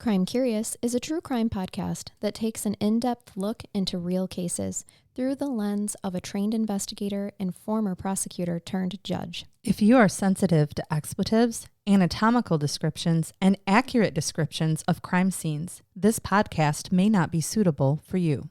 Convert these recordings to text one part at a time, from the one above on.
Crime Curious is a true crime podcast that takes an in-depth look into real cases through the lens of a trained investigator and former prosecutor turned judge. If you are sensitive to expletives, anatomical descriptions, and accurate descriptions of crime scenes, this podcast may not be suitable for you.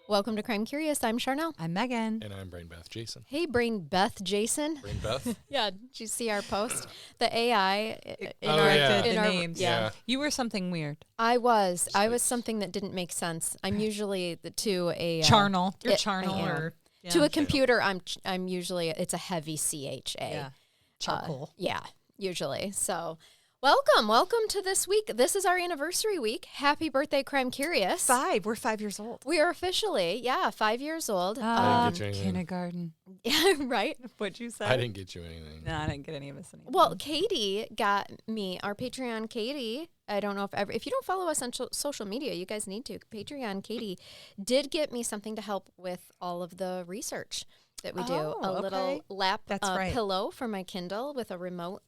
Welcome to Crime Curious. I'm Charnell. I'm Megan. And I'm Brain Beth Jason. Hey, Brain Beth Jason. Brain Beth? Yeah, did you see our post? The AI in the our names. Yeah. You were something weird. I was something that didn't make sense. I'm usually to a Charnel. You're Charnel or to a computer. I'm usually it's a heavy CHA. Yeah. Charcoal. Yeah, usually. So, welcome to this week. This is our anniversary week. Happy birthday, Crime Curious. We're 5 years old. We are officially, 5 years old. I didn't get you anything. Kindergarten. Yeah, right. What'd you say? I didn't get you anything. No, I didn't get any of us anything. Well, Katie got me, our Patreon Katie. I don't know if you don't follow us on social media, you guys need to. Patreon Katie did get me something to help with all of the research that we do. A little lap pillow for my Kindle with a remote.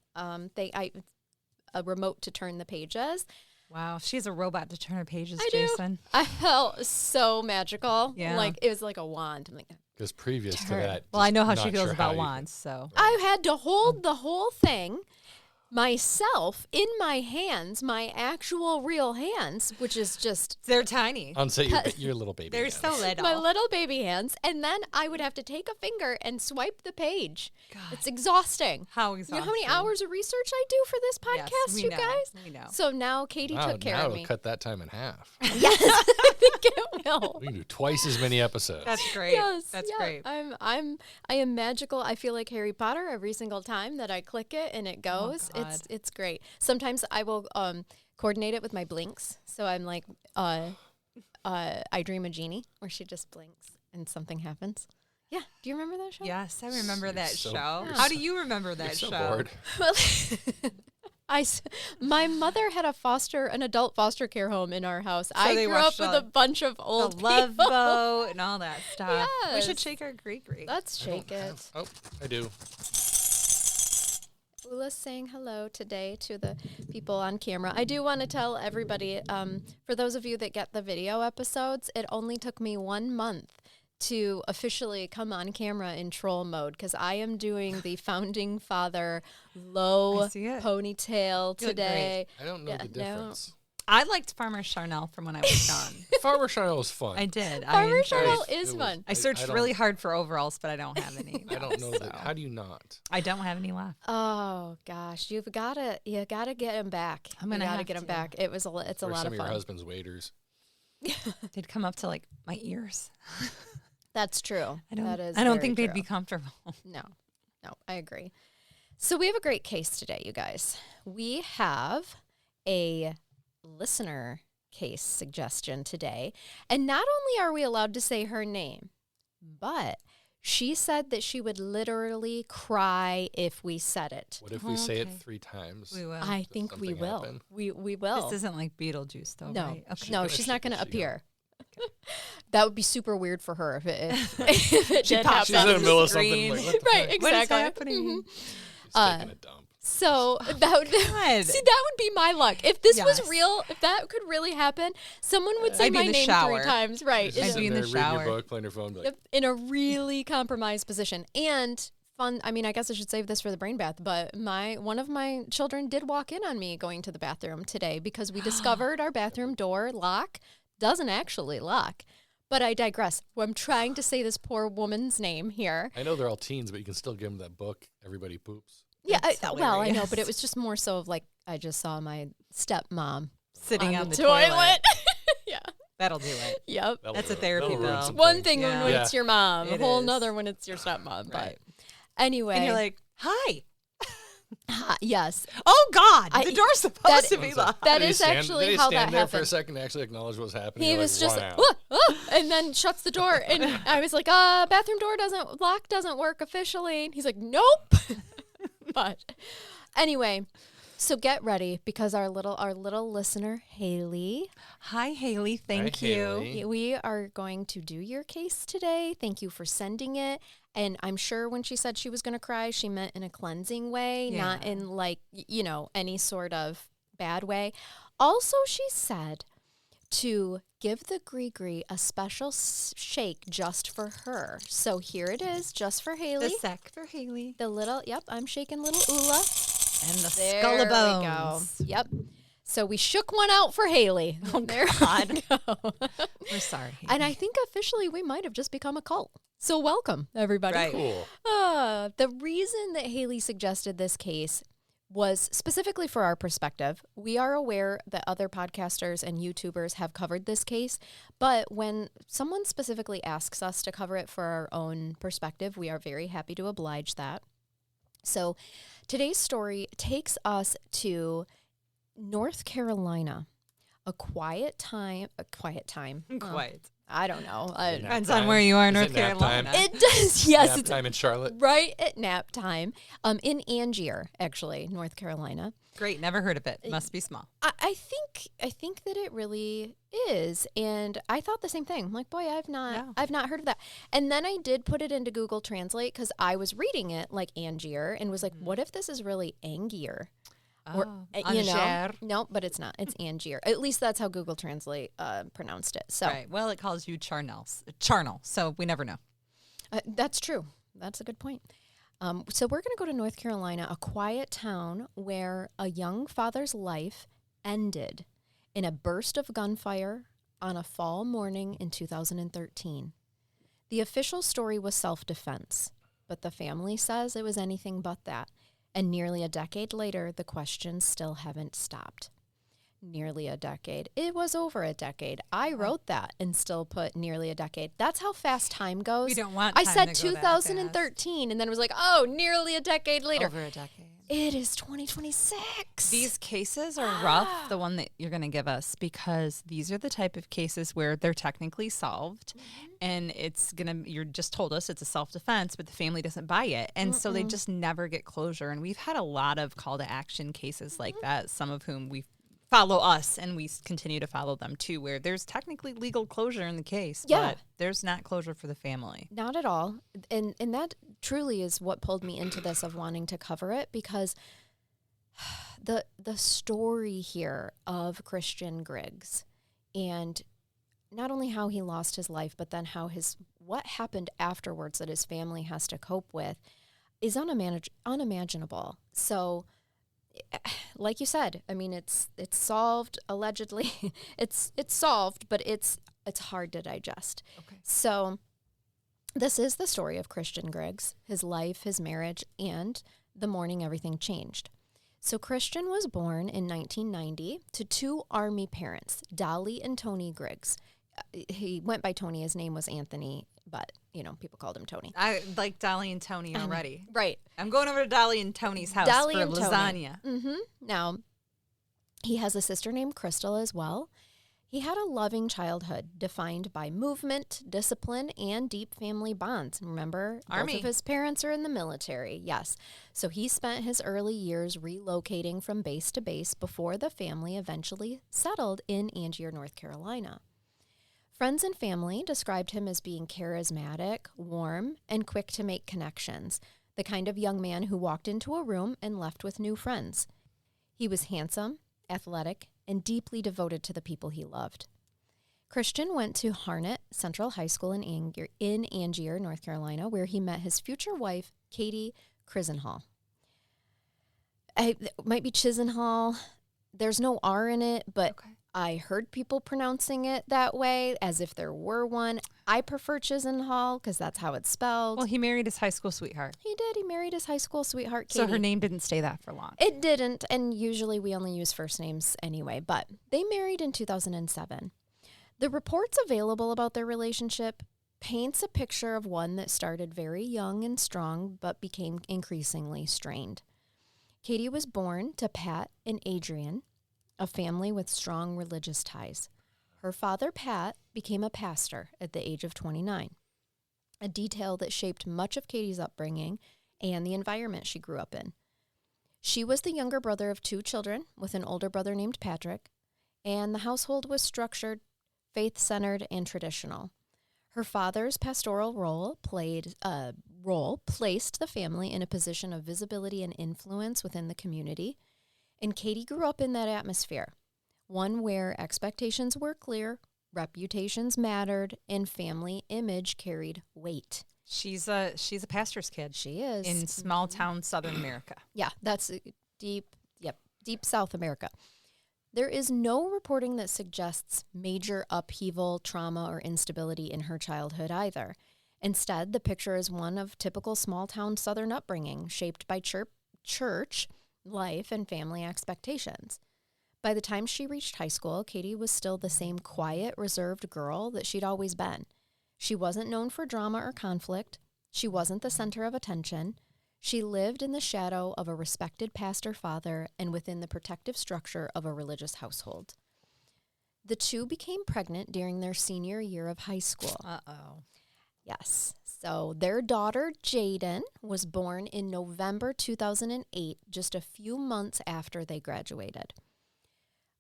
A remote to turn the pages. Wow, she's a robot to turn her pages, I Jason. Do. I felt so magical. Yeah. Like it was like a wand. I'm like, because previous to that. Well, I know how she feels about wands, so. I had to hold the whole thing myself in my hands, my actual real hands, which is just... They're tiny. On set, your little baby They're hands. so little. My little baby hands. And then I would have to take a finger and swipe the page. God. It's exhausting. How exhausting. You know how many hours of research I do for this podcast, yes, you know. guys? We know. So now Katie took care of me. Now cut that time in half. Yes, I think it will. We can do twice as many episodes. That's great. Yes, That's yeah. great. I am magical. I feel like Harry Potter every single time that I click it and it goes. Oh, God. It's great. Sometimes I will coordinate it with my blinks. So I'm like, I Dream a Genie, where she just blinks and something happens. Yeah. Do you remember that show? Yes, I remember that so- show. Yeah. How do you remember that You're so show? bored. Well, my mother had an adult foster care home in our house. I they grew up watched with a bunch of old The Love people. Boat and all that stuff. We Yes. should shake our Gregory. Let's shake it. Oh, I do. Ula's saying hello today to the people on camera. I do want to tell everybody, for those of you that get the video episodes, it only took me 1 month to officially come on camera in troll mode because I am doing the founding father low I see it. ponytail You look today. I don't know Yeah, the difference. I liked Farmer Charnel from when I was gone. Farmer Charnel was fun. I did. Farmer I enjoyed Charnel it. is fun. I searched don't- really hard for overalls, but I don't have any. I don't know so. that. How do you not? I don't have any left. Oh gosh, you gotta get him back. I'm gonna you gotta have get him to. back. It's a Or lot some of of your fun. husband's waiters. They'd come up to like my ears. That's true. I don't. That is I don't very think they'd true. be comfortable. No, I agree. So we have a great case today, you guys. We have a listener case suggestion today. And not only are we allowed to say her name, but she said that she would literally cry if we said it. What if we say it Okay. 3 times? We will. I think we something will. happen? We will. This isn't like Beetlejuice, though, No, right? Okay. no, Is she's she- not going is to she appear. That would be super weird for her if it She did pops She's happen. in the middle of Screen. something. Like, what the Right, heck? What is exactly. happening? She's taking a dump. So that would God. see that would be my luck. If this was Yes. real, if that could really happen, someone would say I'd be my in the name shower. 3 times, right? Just I'd sitting be in the there reading shower. your book, playing your phone. Be like, Yep, in a really compromised position and fun. I mean, I guess I should save this for the brain bath, but one of my children did walk in on me going to the bathroom today because we discovered our bathroom door lock doesn't actually lock. But I digress. I'm trying to say this poor woman's name here. I know they're all teens, but you can still give them that book, Everybody Poops. Yeah, That's well, I know, hilarious. but it was just more so of like I just saw my stepmom Sitting on the toilet. Yeah. That'll do it. Yep. That's a therapy that'll ruin bill. some One things. thing Yeah. when Yeah. it's your mom, a It whole is. nother when it's your stepmom. Right. But anyway, And you're like, hi. Yes. Oh, God. The door's supposed to be locked. That Did he is stand- actually did he how stand that there for a happened. second to actually acknowledge what was happening? He Or, was like, just run like, out? and then shuts the door. And I was like, bathroom door doesn't work officially. And he's like, nope. But anyway, so get ready because our little listener, Haley. Hi, Haley. Thank Hi, you. Haley. We are going to do your case today. Thank you for sending it. And I'm sure when she said she was going to cry, she meant in a cleansing way, not Yeah. in like, any sort of bad way. Also, she said to give the Grigri a special shake just for her. So here it is, just for Haley. The sack for Haley. The little, I'm shaking little Ula. And the There skull of we go. bones. Yep. So we shook one out for Haley. Oh, There God. we go. We're sorry, Haley. And I think officially we might have just become a cult. So welcome, everybody. Right. Cool. The reason that Haley suggested this case was specifically for our perspective. We are aware that other podcasters and YouTubers have covered this case, but when someone specifically asks us to cover it for our own perspective, we are very happy to oblige that. So today's story takes us to North Carolina, a quiet time. Quiet. I don't know. Nap Depends on time. where you are in Is North it nap time? Carolina. It does, yes. Nap It's time in Charlotte. right at nap time. In Angier, actually, North Carolina. Great. Never heard of it. Must be small. I think that it really is, and I thought the same thing. I'm like, boy, I've not heard of that. And then I did put it into Google Translate because I was reading it like Angier and was like, what if this is really Angier? No, but it's not. It's Angier. At least that's how Google Translate pronounced it. So Right. Well, it calls you Charnell, so we never know. that's true. That's a good point. So we're going to go to North Carolina, a quiet town where a young father's life ended in a burst of gunfire on a fall morning in 2013. The official story was self-defense, but the family says it was anything but that. And nearly a decade later, the questions still haven't stopped. Nearly a decade. It was over a decade. I wrote that and still put nearly a decade. That's how fast time goes. We don't want I time said to go that 2013 and then it was like, oh, nearly a decade later. Over a decade. It is 2026. These cases are rough, the one that you're going to give us, because these are the type of cases where they're technically solved and you're just told us it's a self-defense, but the family doesn't buy it. And so they just never get closure. And we've had a lot of call to action cases like that, some of whom we follow us and we continue to follow them too, where there's technically legal closure in the case, but there's not closure for the family. Not at all. And that truly is what pulled me into this of wanting to cover it, because the story here of Christian Griggs and not only how he lost his life, but then what happened afterwards that his family has to cope with is unimaginable. So like you said, I mean, it's solved allegedly. it's solved, but it's hard to digest. Okay. So this is the story of Christian Griggs, his life, his marriage, and the morning everything changed. So Christian was born in 1990 to two Army parents, Dolly and Tony Griggs. He went by Tony. His name was Anthony, but, people called him Tony. I like Dolly and Tony already. Right. I'm going over to Dolly and Tony's house Dolly for and lasagna. Tony. Now, he has a sister named Crystal as well. He had a loving childhood defined by movement, discipline, and deep family bonds. Remember, Army. both of his parents are in the military. Yes. So he spent his early years relocating from base to base before the family eventually settled in Angier, North Carolina. Friends and family described him as being charismatic, warm, and quick to make connections, the kind of young man who walked into a room and left with new friends. He was handsome, athletic, and deeply devoted to the people he loved. Christian went to Harnett Central High School in Angier, North Carolina, where he met his future wife, Katie Chisenhall. It might be Chisenhall. There's no R in it, but Okay. I heard people pronouncing it that way as if there were one. I prefer Chisenhall because that's how it's spelled. Well, he married his high school sweetheart. He did. He married his high school sweetheart, Katie. So her name didn't stay that for long. It didn't, and usually we only use first names anyway, but they married in 2007. The reports available about their relationship paints a picture of one that started very young and strong, but became increasingly strained. Katie was born to Pat and Adrian, a family with strong religious ties. Her father, Pat, became a pastor at the age of 29, a detail that shaped much of Katie's upbringing and the environment she grew up in. She was the younger brother of 2 children with an older brother named Patrick, and the household was structured, faith-centered, and traditional. Her father's pastoral role placed the family in a position of visibility and influence within the community, and Katie grew up in that atmosphere, one where expectations were clear, reputations mattered, and family image carried weight. She's a pastor's kid. She is. In small town Southern America. Yeah, that's deep South America. There is no reporting that suggests major upheaval, trauma, or instability in her childhood either. Instead, the picture is one of typical small-town Southern upbringing, shaped by church life and family expectations. By the time she reached high school, Katie was still the same quiet, reserved girl that she'd always been. She wasn't known for drama or conflict. She wasn't the center of attention. She lived in the shadow of a respected pastor father and within the protective structure of a religious household. The two became pregnant during their senior year of high school. Uh-oh. Yes. So their daughter, Jaden, was born in November 2008, just a few months after they graduated.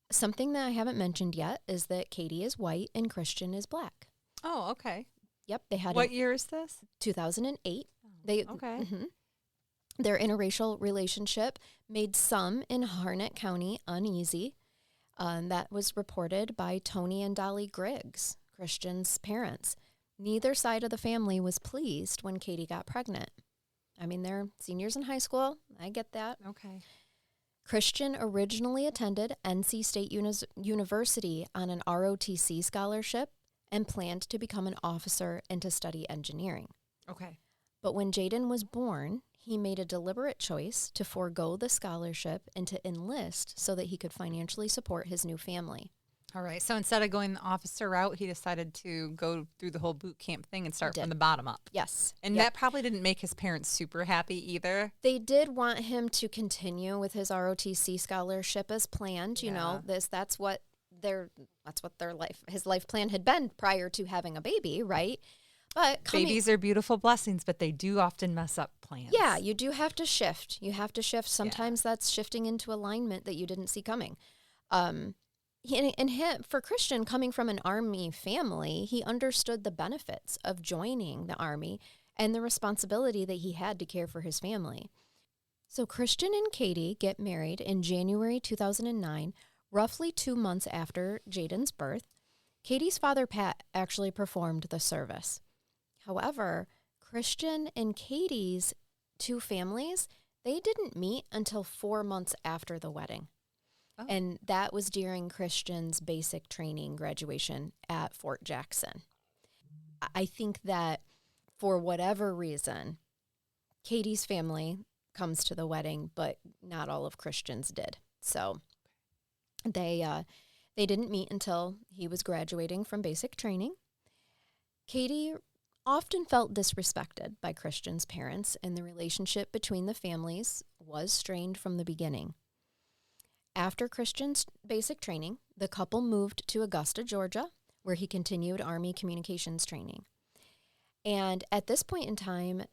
Something that I haven't mentioned yet is that Katie is white and Christian is black. Oh, okay. Yep. They had What year is this? 2008. Okay. Their interracial relationship made some in Harnett County uneasy. That was reported by Tony and Dolly Griggs, Christian's parents. Neither side of the family was pleased when Katie got pregnant. I mean, they're seniors in high school. I get that. Okay. Christian originally attended NC State University on an ROTC scholarship and planned to become an officer and to study engineering. Okay. But when Jaden was born, he made a deliberate choice to forego the scholarship and to enlist so that he could financially support his new family. All right. So instead of going the officer route, he decided to go through the whole boot camp thing and start from the bottom up. Yes. And that probably didn't make his parents super happy either. They did want him to continue with his ROTC scholarship as planned. You know, that's what his life plan had been prior to having a baby, right? But babies are beautiful blessings, but they do often mess up plans. Yeah, you do have to shift. You have to shift. Sometimes that's shifting into alignment that you didn't see coming. For Christian, coming from an Army family, he understood the benefits of joining the Army and the responsibility that he had to care for his family. So Christian and Katie get married in January 2009, roughly 2 months after Jaden's birth. Katie's father, Pat, actually performed the service. However, Christian and Katie's 2 families, they didn't meet until 4 months after the wedding. Oh. And that was during Christian's basic training graduation at Fort Jackson. I think that for whatever reason, Katie's family comes to the wedding, but not all of Christian's did. So they didn't meet until he was graduating from basic training. Katie often felt disrespected by Christian's parents, and the relationship between the families was strained from the beginning. After Christian's basic training, the couple moved to Augusta, Georgia, where he continued Army communications training. And at this point in time,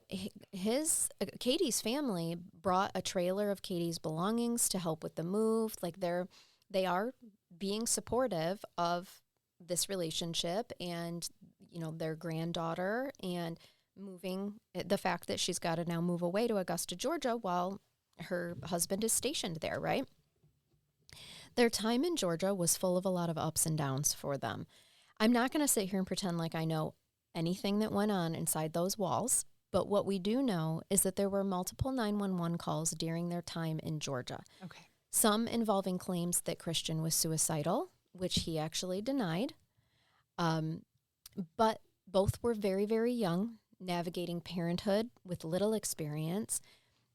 Katie's family brought a trailer of Katie's belongings to help with the move. Like they are being supportive of this relationship and, you know, their granddaughter, and the fact that she's got to now move away to Augusta, Georgia while her husband is stationed there, right? Their time in Georgia was full of a lot of ups and downs for them. I'm not going to sit here and pretend like I know anything that went on inside those walls, but what we do know is that there were multiple 911 calls during their time in Georgia. Okay. Some involving claims that Christian was suicidal, which he actually denied. But both were very, very young, navigating parenthood with little experience.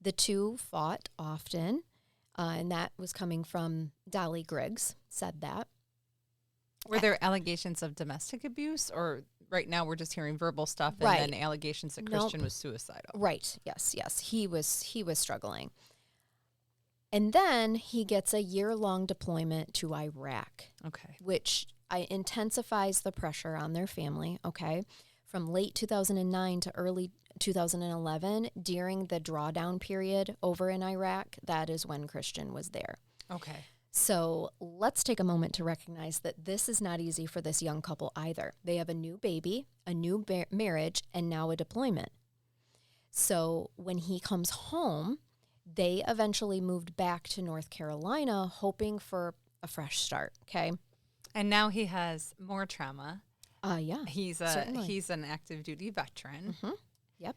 The two fought often. And that was coming from Dolly Griggs, said that. Were there allegations of domestic abuse, or right now we're just hearing verbal stuff and then allegations that Christian was suicidal? Right. Yes. He was struggling. And then he gets a year-long deployment to Iraq, Okay. which intensifies the pressure on their family, okay? From late 2009 to early 2011, during the drawdown period over in Iraq, that is when Christian was there. Okay. So let's take a moment to recognize that this is not easy for this young couple either. They have a new baby, a new marriage, and now a deployment. So when he comes home, they eventually moved back to North Carolina, hoping for a fresh start, okay? And now he has more trauma. Yeah, certainly. He's an active duty veteran. Mm-hmm. Yep.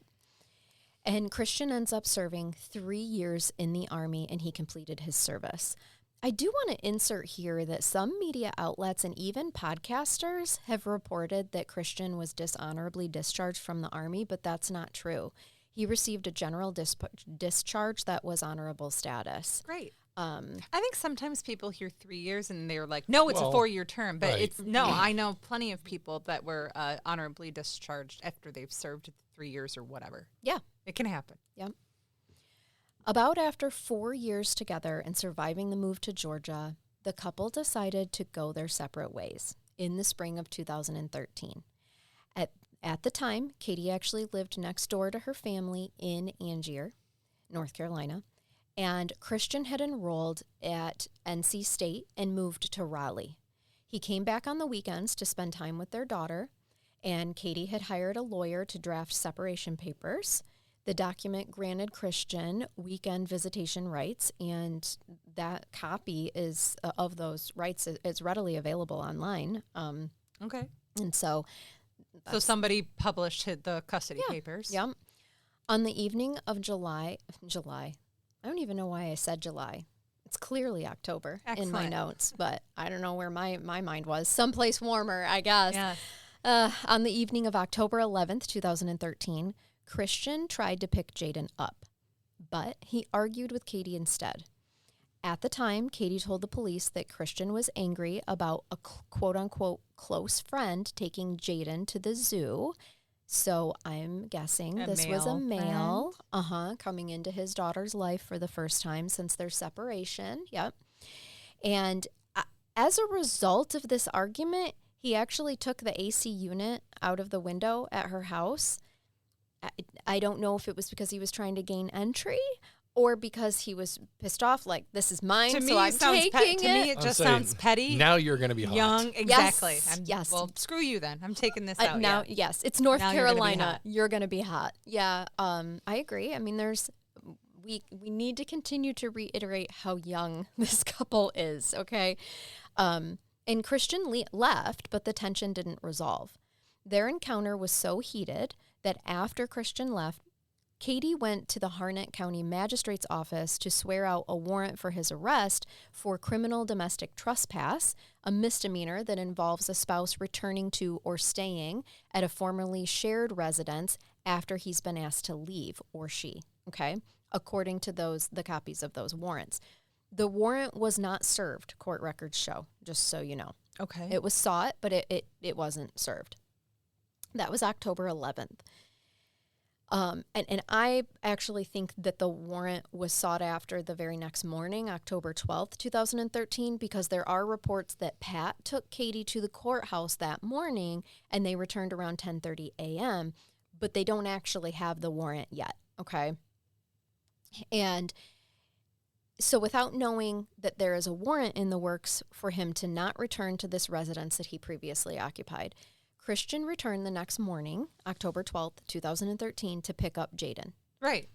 And Christian ends up serving 3 years in the Army, and he completed his service. I do want to insert here that some media outlets and even podcasters have reported that Christian was dishonorably discharged from the Army, but that's not true. He received a general discharge that was honorable status. Great. I think sometimes people hear 3 years and they're like, no, it's a 4-year term. But right. I know plenty of people that were honorably discharged after they've served 3 years or whatever. Yeah. It can happen. Yep. About after 4 years together and surviving the move to Georgia, the couple decided to go their separate ways in the spring of 2013. At the time, Katie actually lived next door to her family in Angier, North Carolina, and Christian had enrolled at NC State and moved to Raleigh. He came back on the weekends to spend time with their daughter, and Katie had hired a lawyer to draft separation papers. The document granted Christian weekend visitation rights, and that copy of those rights is readily available online. Okay. And so somebody published the custody papers. Yeah. On the evening of July, I don't even know why I said July. It's clearly October in my notes, but I don't know where my mind was. Someplace warmer, I guess. Yeah. On the evening of October 11th, 2013, Christian tried to pick Jaden up, but he argued with Katie instead. At the time, Katie told the police that Christian was angry about a quote-unquote close friend taking Jaden to the zoo. So I'm guessing this was a male coming into his daughter's life for the first time since their separation. Yep. And as a result of this argument, he actually took the AC unit out of the window at her house. I don't know if it was because he was trying to gain entry or because he was pissed off, like, this is mine, so I'm taking it. To me, it just sounds petty. Now you're going to be hot. Young, exactly. Yes. Well, screw you then. I'm taking this out. Now, yes, it's North Carolina. You're gonna be hot. Yeah, I agree. I mean, we need to continue to reiterate how young this couple is, okay? And Christian left, but the tension didn't resolve. Their encounter was so heated that after Christian left, Katie went to the Harnett County Magistrate's office to swear out a warrant for his arrest for criminal domestic trespass, a misdemeanor that involves a spouse returning to or staying at a formerly shared residence after he's been asked to leave, or she, okay, according to the copies of those warrants. The warrant was not served, court records show, just so you know. Okay. It was sought, but it wasn't served. That was October 11th. And I actually think that the warrant was sought after the very next morning, October 12th, 2013, because there are reports that Pat took Katie to the courthouse that morning and they returned around 10:30 a.m., but they don't actually have the warrant yet, okay? And so without knowing that there is a warrant in the works for him to not return to this residence that he previously occupied, Christian returned the next morning, October 12th, 2013, to pick up Jaden. Right.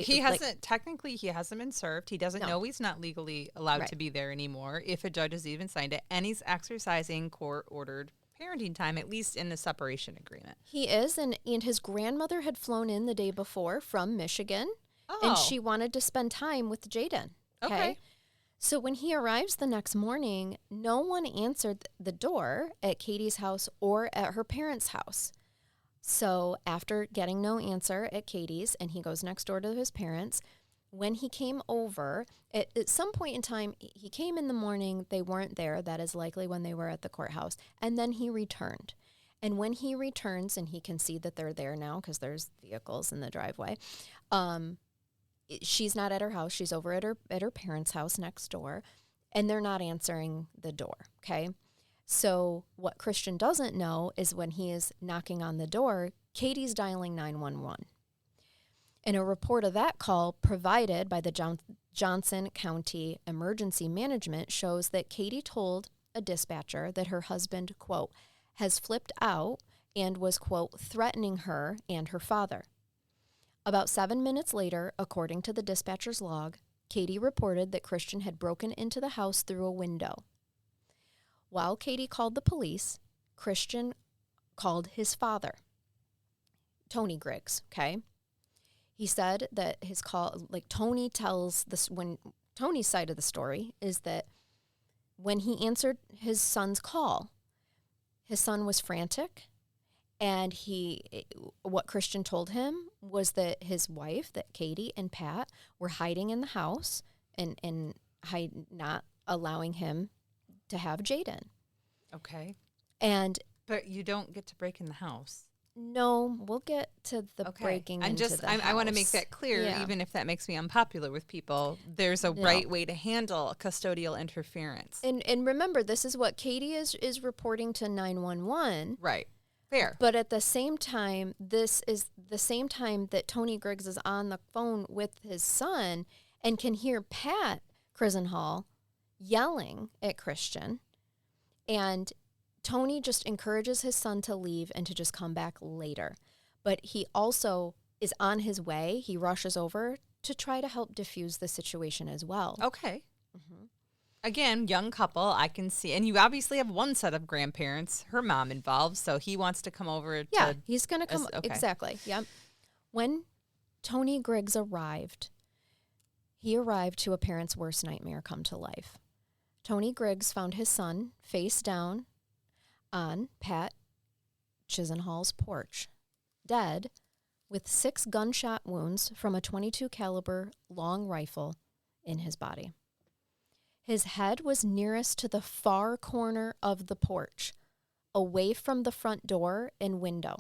He hasn't been served. He doesn't know he's not legally allowed to be there anymore if a judge has even signed it. And he's exercising court-ordered parenting time, at least in the separation agreement. He is, and his grandmother had flown in the day before from Michigan, Oh. and she wanted to spend time with Jaden. Okay. So when he arrives the next morning, no one answered the door at Katie's house or at her parents' house. So after getting no answer at Katie's, and he goes next door to his parents, when he came over, at some point in time, he came in the morning, they weren't there. That is likely when they were at the courthouse. And then he returned. And when he returns, and he can see that they're there now because there's vehicles in the driveway, she's not at her house. She's over at her parents' house next door, and they're not answering the door, okay? So what Christian doesn't know is when he is knocking on the door, Katie's dialing 911. And a report of that call provided by the Johnson County Emergency Management shows that Katie told a dispatcher that her husband, quote, has flipped out and was, quote, threatening her and her father. About 7 minutes later, according to the dispatcher's log, Katie reported that Christian had broken into the house through a window. While Katie called the police, Christian called his father, Tony Griggs, okay? He said that his call, like Tony tells this, when Tony's side of the story is that when he answered his son's call, his son was frantic, and what Christian told him was that his wife, that Katie and Pat, were hiding in the house and not allowing him to have Jaden. Okay. But you don't get to break in the house. No, we'll get to the breaking into the house. I want to make that clear, even if that makes me unpopular with people. There's a right way to handle custodial interference. And remember, this is what Katie is reporting to 911. Right. Fair. But at the same time, this is the same time that Tony Griggs is on the phone with his son and can hear Pat Chisenhall yelling at Christian. And Tony just encourages his son to leave and to just come back later. But he also is on his way. He rushes over to try to help diffuse the situation as well. Okay. Mm-hmm. Again, young couple, I can see. And you obviously have one set of grandparents, her mom involved, so he wants to come over to... Yeah, he's going to come... Okay. Exactly, yep. When Tony Griggs arrived, he arrived to a parent's worst nightmare come to life. Tony Griggs found his son face down on Pat Chisenhall's porch, dead, with 6 gunshot wounds from a .22 caliber long rifle in his body. His head was nearest to the far corner of the porch, away from the front door and window.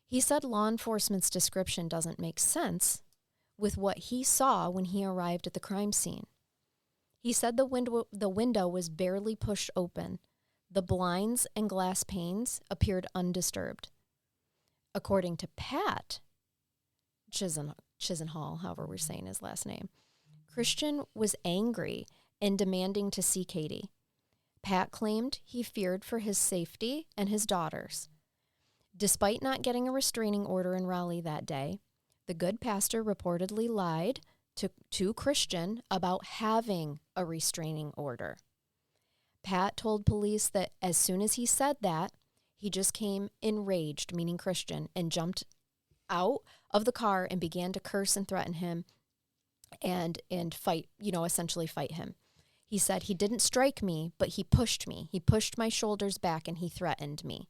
He said law enforcement's description doesn't make sense with what he saw when he arrived at the crime scene. He said the window was barely pushed open. The blinds and glass panes appeared undisturbed. According to Pat Chisenhall, however we're saying his last name, Christian was angry and demanding to see Katie. Pat claimed he feared for his safety and his daughter's. Despite not getting a restraining order in Raleigh that day, the good pastor reportedly lied to Christian about having a restraining order. Pat told police that as soon as he said that, he just came enraged, meaning Christian, and jumped out of the car and began to curse and threaten him and fight, essentially fight him. He said he didn't strike me, but he pushed me. He pushed my shoulders back and he threatened me.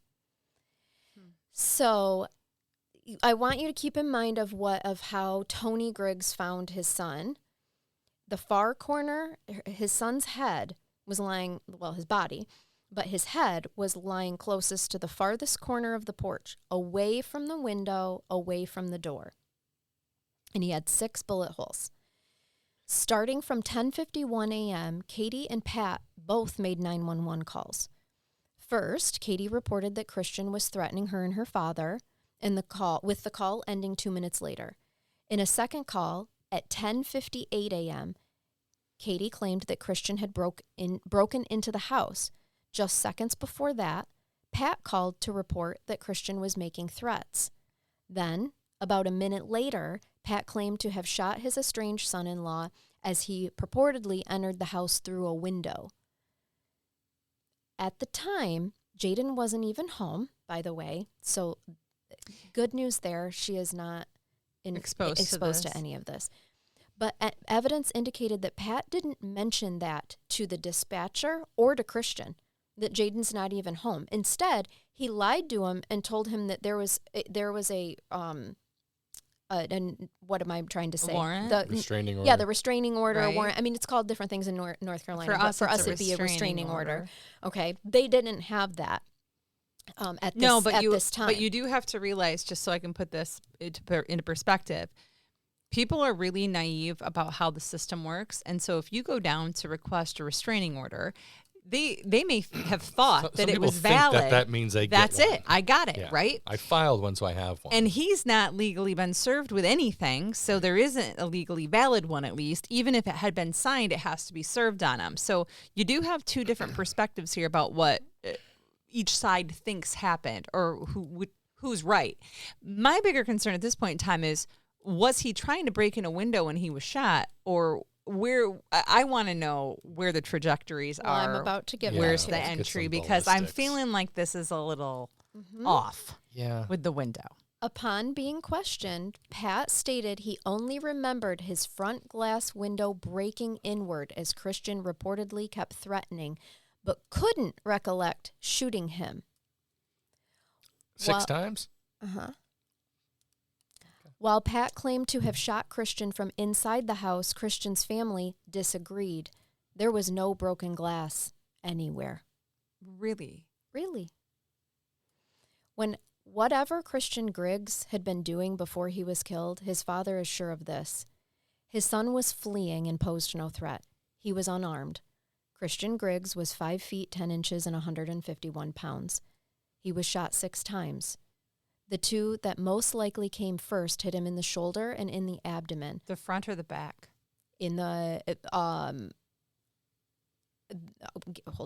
So I want you to keep in mind of how Tony Griggs found his son. The far corner, his son's head was lying, his body, but his head was lying closest to the farthest corner of the porch, away from the window, away from the door. And he had 6 bullet holes. Starting from 10:51 a.m., Katie and Pat both made 911 calls. First, Katie reported that Christian was threatening her and her father, with the call ending 2 minutes later. In a second call at 10:58 a.m., Katie claimed that Christian had broken into the house. Just seconds before that, Pat called to report that Christian was making threats. Then, about a minute later, Pat claimed to have shot his estranged son-in-law as he purportedly entered the house through a window. At the time, Jaden wasn't even home, by the way, so good news there. She is not exposed to any of this. But evidence indicated that Pat didn't mention that to the dispatcher or to Christian, that Jaden's not even home. Instead, he lied to him and told him that there was a and what am I trying to say? Warrant? The restraining order. Yeah, the restraining order, right. Warrant. I mean, it's called different things in North Carolina. For us, it'd be a restraining order. Okay, they didn't have that this time. But you do have to realize, just so I can put this into perspective, People are really naive about how the system works. And so if you go down to request a restraining order, they may have thought that Some it people was think valid. that means they That's get one. it. I got it, Yeah. right? I filed one, so I have one. And he's not legally been served with anything, so there isn't a legally valid one at least. Even if it had been signed, it has to be served on him. So you do have two different perspectives here about what each side thinks happened or who's right. My bigger concern at this point in time is, was he trying to break in a window when he was shot, or where? I want to know where the trajectories Well, are. I'm about to give Where's it the to you. Let's get entry? some Because I'm ballistics. feeling like this is a little off Yeah. with the window. Upon being questioned, Pat stated he only remembered his front glass window breaking inward as Christian reportedly kept threatening, but couldn't recollect shooting him. 6 times? Uh-huh. While Pat claimed to have shot Christian from inside the house, Christian's family disagreed. There was no broken glass anywhere. Really? Really? When whatever Christian Griggs had been doing before he was killed, his father is sure of this. His son was fleeing and posed no threat. He was unarmed. Christian Griggs was 5 feet 10 inches and 151 pounds. He was shot 6 times. The 2 that most likely came first hit him in the shoulder and in the abdomen. The front or the back? In the, hold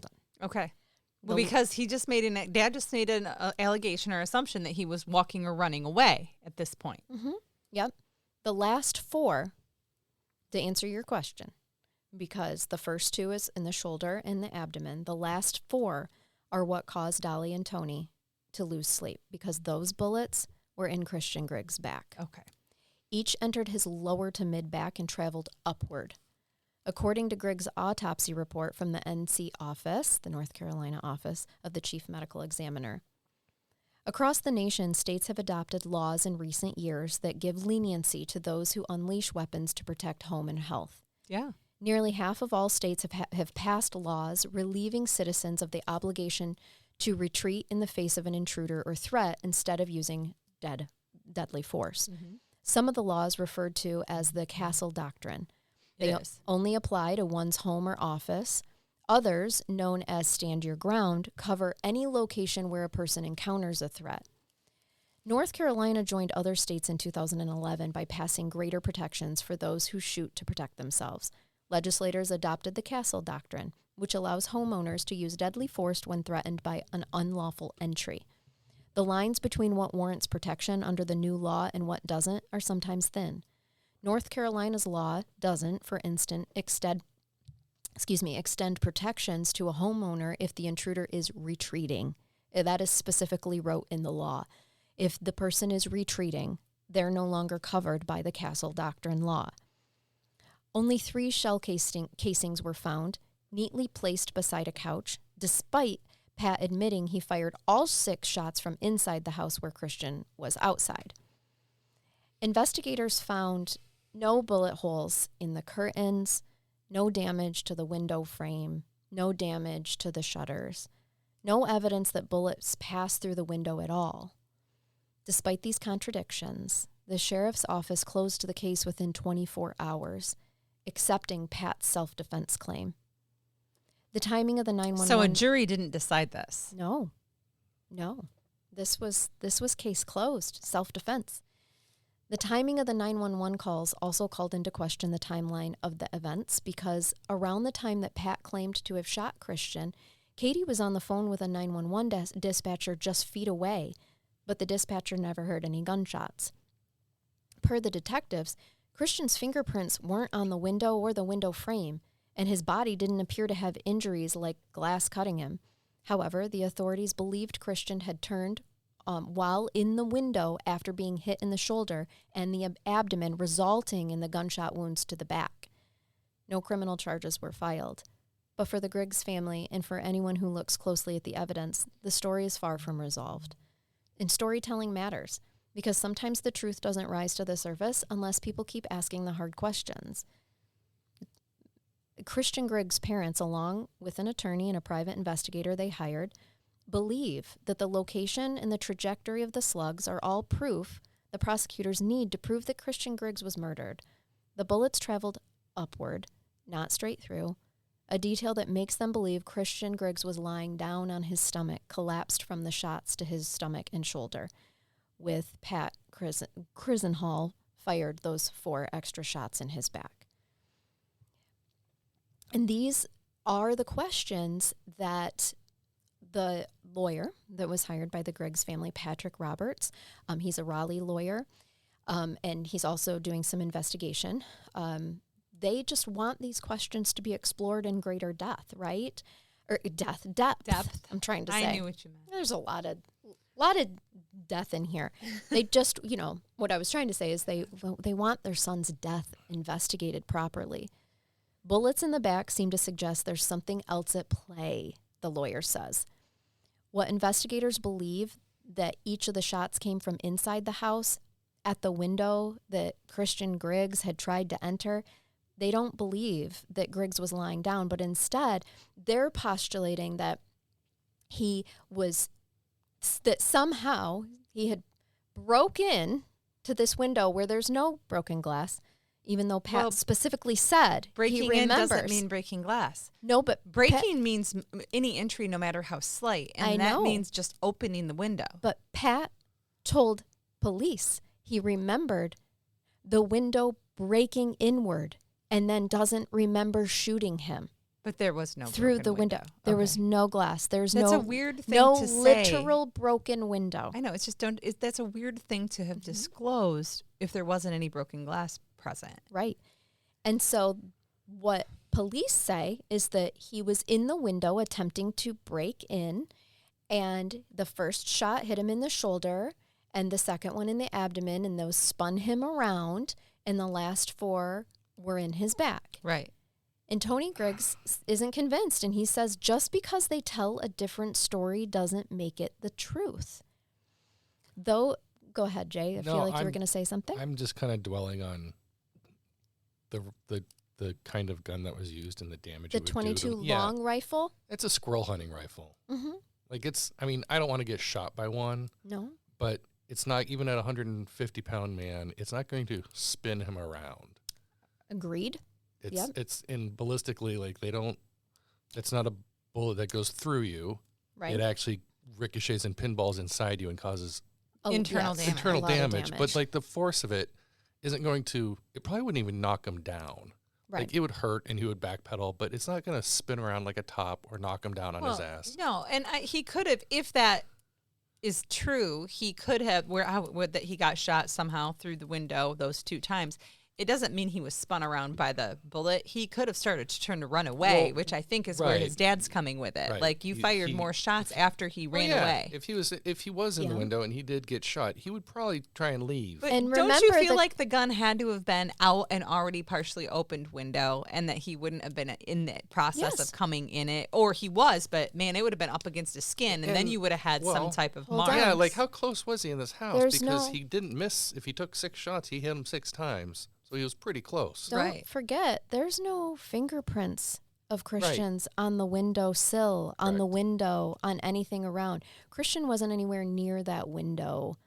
on. Okay. Well, The- because Dad just made an allegation or assumption that he was walking or running away at this point. Mm-hmm. Yep. The last 4, to answer your question, because the first 2 is in the shoulder and the abdomen, the last 4 are what caused Dolly and Tony to lose sleep, because those bullets were in Christian Griggs' back. Okay. Each entered his lower to mid back and traveled upward. According to Griggs' autopsy report from the NC office, the North Carolina office of the chief medical examiner. Across the nation, states have adopted laws in recent years that give leniency to those who unleash weapons to protect home and health. Yeah. Nearly half of all states have passed laws relieving citizens of the obligation to retreat in the face of an intruder or threat instead of using deadly force. Mm-hmm. Some of the laws referred to as the Castle Doctrine. They It is. only apply to one's home or office. Others, known as Stand Your Ground, cover any location where a person encounters a threat. North Carolina joined other states in 2011 by passing greater protections for those who shoot to protect themselves. Legislators adopted the Castle Doctrine, which allows homeowners to use deadly force when threatened by an unlawful entry. The lines between what warrants protection under the new law and what doesn't are sometimes thin. North Carolina's law doesn't, for instance, extend protections to a homeowner if the intruder is retreating. That is specifically wrote in the law. If the person is retreating, they're no longer covered by the Castle Doctrine law. Only 3 shell casings were found, neatly placed beside a couch, despite Pat admitting he fired all 6 shots from inside the house where Christian was outside. Investigators found no bullet holes in the curtains, no damage to the window frame, no damage to the shutters, no evidence that bullets passed through the window at all. Despite these contradictions, the sheriff's office closed the case within 24 hours, accepting Pat's self-defense claim. The timing of the 911... So a jury didn't decide this? No. This was case closed, self-defense. The timing of the 911 calls also called into question the timeline of the events, because around the time that Pat claimed to have shot Christian, Katie was on the phone with a 911 dispatcher just feet away, but the dispatcher never heard any gunshots. Per the detectives, Christian's fingerprints weren't on the window or the window frame, and his body didn't appear to have injuries like glass cutting him. However, the authorities believed Christian had turned while in the window after being hit in the shoulder and the abdomen, resulting in the gunshot wounds to the back. No criminal charges were filed. But for the Griggs family and for anyone who looks closely at the evidence, the story is far from resolved. And storytelling matters, because sometimes the truth doesn't rise to the surface unless people keep asking the hard questions. Christian Griggs' parents, along with an attorney and a private investigator they hired, believe that the location and the trajectory of the slugs are all proof the prosecutors need to prove that Christian Griggs was murdered. The bullets traveled upward, not straight through, a detail that makes them believe Christian Griggs was lying down on his stomach, collapsed from the shots to his stomach and shoulder, with Pat Chisenhall fired those 4 extra shots in his back. And these are the questions that the lawyer that was hired by the Griggs family, Patrick Roberts, he's a Raleigh lawyer, and he's also doing some investigation. They just want these questions to be explored in greater depth, right? Or depth. I'm trying to say. I knew what you meant. There's a lot of death in here. They just, what I was trying to say is they want their son's death investigated properly. Bullets in the back seem to suggest there's something else at play, the lawyer says. What investigators believe that each of the shots came from inside the house at the window that Christian Griggs had tried to enter. They don't believe that Griggs was lying down, but instead they're postulating that somehow he had broke in to this window where there's no broken glass, even though Pat specifically said breaking in doesn't mean breaking glass. No, but breaking means any entry, no matter how slight, and that means just opening the window. But Pat told police he remembered the window breaking inward and then doesn't remember shooting him. But there was no through the window. There was no glass. That's a weird thing to say. No literal broken window. I know. It's just that's a weird thing to have disclosed if there wasn't any broken glass present. Right. And so what police say is that he was in the window attempting to break in, and the first shot hit him in the shoulder and the second one in the abdomen, and those spun him around, and the last 4 were in his back. Right. And Tony Griggs isn't convinced, and he says just because they tell a different story doesn't make it the truth. Though, go ahead, Jay. I feel like you were going to say something. I'm just kind of dwelling on the kind of gun that was used and the damage it would do. The 22 long rifle? It's a squirrel hunting rifle. Mm-hmm. Like I don't want to get shot by one. No. But it's not, even at a 150-pound man, it's not going to spin him around. Agreed. It's in ballistically, like it's not a bullet that goes through you. Right. It actually ricochets and pinballs inside you and causes internal damage. But like the force of it isn't going to, it probably wouldn't even knock him down. Right. Like it would hurt and he would backpedal, but it's not going to spin around like a top or knock him down on his ass. No, and he could have, if that is true, he could have, that he got shot somehow through the window those 2 times. It doesn't mean he was spun around by the bullet. He could have started to turn to run away, which I think is where his dad's coming with it. Right. Like you fired more shots after he ran away. If he was in the window and he did get shot, he would probably try and leave. But don't you feel like the gun had to have been out and already partially opened window, and that he wouldn't have been in the process of coming in it, or he was, but man, it would have been up against his skin, and then you would have had some type of mark. Yeah, like how close was he in this house? Because he didn't miss. If he took 6 shots, he hit him 6 times. So he was pretty close. Don't forget, there's no fingerprints of Christian's on the windowsill, on the window, on anything around. Christian wasn't anywhere near that window,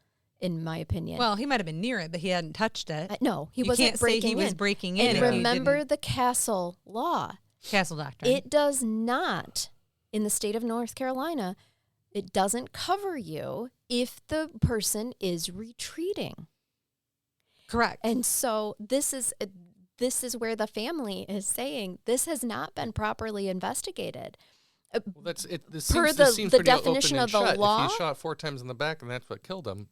in my opinion. Well, he might have been near it, but he hadn't touched it. No, he wasn't breaking in. He was breaking in. And remember the Castle law. Castle doctrine. It does not, in the state of North Carolina, it doesn't cover you if the person is retreating. Correct. And so this is where the family is saying this has not been properly investigated. Well, that's it. This per seems the pretty definition open of the and shut. law. If he shot 4 times in the back and that's what killed him.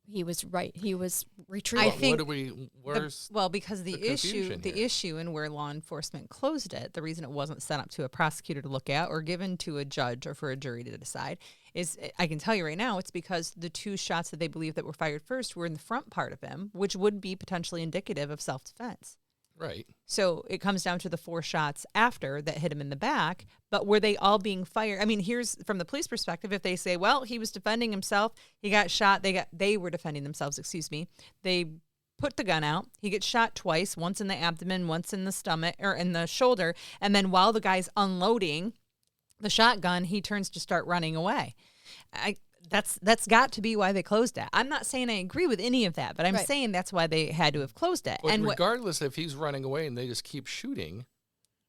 He was right. He was retreating. I think because the issue and where law enforcement closed it, the reason it wasn't sent up to a prosecutor to look at or given to a judge or for a jury to decide is, I can tell you right now, it's because the 2 shots that they believe that were fired first were in the front part of him, which would be potentially indicative of self-defense. Right. So it comes down to the 4 shots after that hit him in the back, but were they all being fired? I mean, here's from the police perspective, if they say, well, he was defending himself, he got shot, they were defending themselves, they put the gun out, he gets shot twice, once in the abdomen, once in the stomach, or in the shoulder, and then while the guy's unloading the shotgun, he turns to start running away. That's got to be why they closed it. I'm not saying I agree with any of that, but I'm saying that's why they had to have closed it. But and regardless if he's running away and they just keep shooting,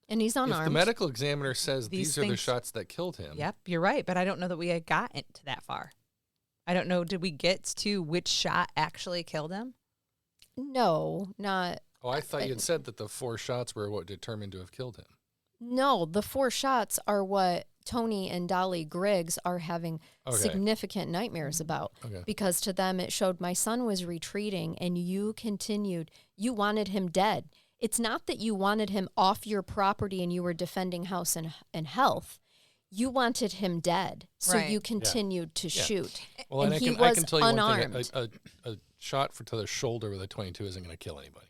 and he's unarmed. If the medical examiner says these are the shots that killed him. Yep, you're right, but I don't know that we had gotten to that far. I don't know. Did we get to which shot actually killed him? No, not. Oh, I thought you had said that the 4 shots were what determined to have killed him. No, the 4 shots are what Tony and Dolly Griggs are having significant nightmares about. Okay. Because to them, it showed my son was retreating and you continued. You wanted him dead. It's not that you wanted him off your property and you were defending house and health. You wanted him dead, so you continued to shoot. Well, and he was I can tell you unarmed. One thing, a shot to the shoulder with a .22 isn't going to kill anybody.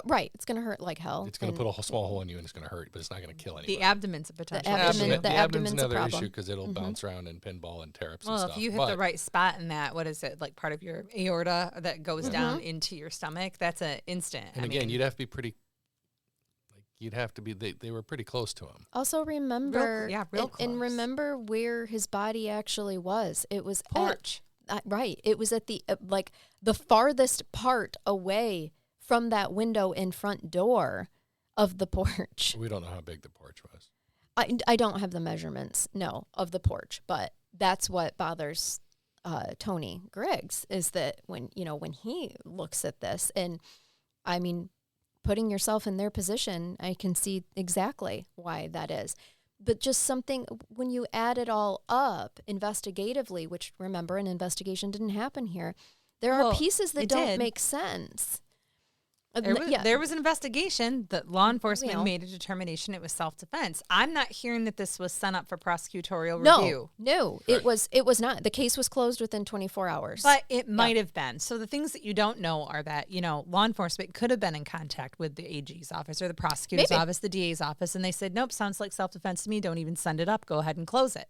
Right, it's going to hurt like hell. It's going to put a small hole in you and it's going to hurt, but it's not going to kill anybody. The abdomen's a potential issue. The abdomen's another issue because it'll bounce around and pinball and tear up some stuff. Well, if you hit the right spot in that, what is it, like part of your aorta that goes down into your stomach, that's an instant. And again, you'd have to be pretty... You'd have to be. They were pretty close to him. Also, remember, real close. And remember where his body actually was. It was porch. Right. It was at the the farthest part away from that window and front door of the porch. We don't know how big the porch was. I don't have the measurements, of the porch, but that's what bothers Tony Griggs is that when he looks at this, and I mean. Putting yourself in their position, I can see exactly why that is. But just something, when you add it all up investigatively, which remember, an investigation didn't happen here, there are pieces that don't make sense. There was an investigation that law enforcement made a determination it was self-defense. I'm not hearing that this was sent up for prosecutorial review. No, it was not. The case was closed within 24 hours. But it might have been. So the things that you don't know are that, law enforcement could have been in contact with the AG's office or the prosecutor's office, the DA's office, and they said, nope, sounds like self-defense to me. Don't even send it up. Go ahead and close it.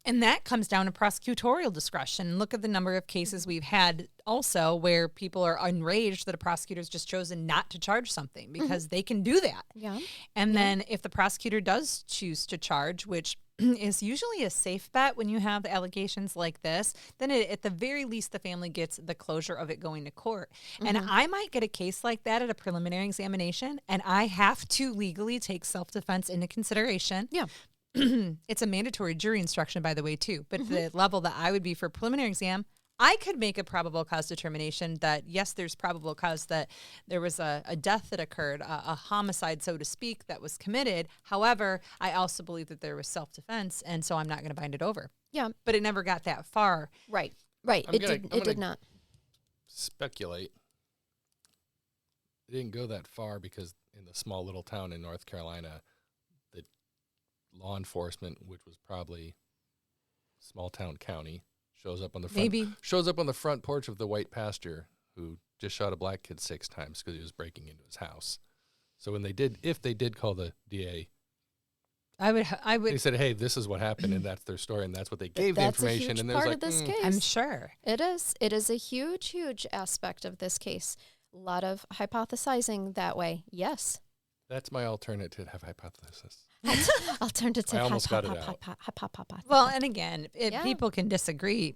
And that comes down to prosecutorial discretion. Look at the number of cases we've had also where people are enraged that a prosecutor's just chosen not to charge something because they can do that. Yeah. And then if the prosecutor does choose to charge, which is usually a safe bet when you have allegations like this, then at the very least the family gets the closure of it going to court. And I might get a case like that at a preliminary examination, and I have to legally take self-defense into consideration. Yeah. It's a mandatory jury instruction, by the way, too. But the level that I would be for preliminary exam, I could make a probable cause determination that, yes, there's probable cause that there was a death that occurred, a homicide, so to speak, that was committed. However, I also believe that there was self-defense, and so I'm not going to bind it over. Yeah. But it never got that far. Right. It did not. Speculate. It didn't go that far because in the small little town in North Carolina, the law enforcement, which was probably small town county, shows up on the front porch of the white pastor who just shot a black kid 6 times because he was breaking into his house. So if they did call the DA, I would. They said, "Hey, this is what happened," and that's their story, and that's what they gave the information. That's a huge and part of this case. I'm sure it is. It is a huge, huge aspect of this case. A lot of hypothesizing that way. Yes. That's my alternative hypothesis. Alternative. I almost got it out. Well, and again, people can disagree,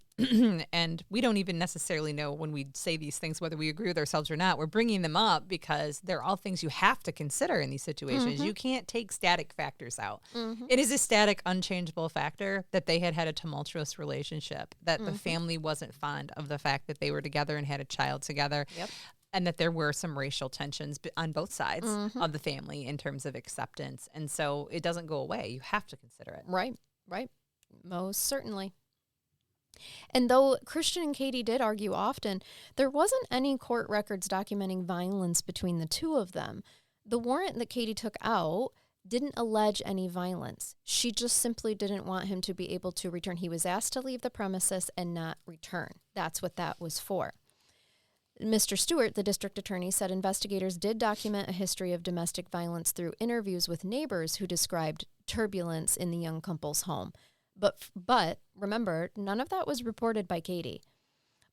and we don't even necessarily know when we say these things whether we agree with ourselves or not. We're bringing them up because they're all things you have to consider in these situations. You can't take static factors out. It is a static, unchangeable factor that they had a tumultuous relationship, that the family wasn't fond of the fact that they were together and had a child together. Yep. And that there were some racial tensions on both sides of the family in terms of acceptance. And so it doesn't go away. You have to consider it. Right. Most certainly. And though Christian and Katie did argue often, there wasn't any court records documenting violence between the two of them. The warrant that Katie took out didn't allege any violence. She just simply didn't want him to be able to return. He was asked to leave the premises and not return. That's what that was for. Mr. Stewart, the district attorney, said investigators did document a history of domestic violence through interviews with neighbors who described turbulence in the young couple's home. But remember, none of that was reported by Katie.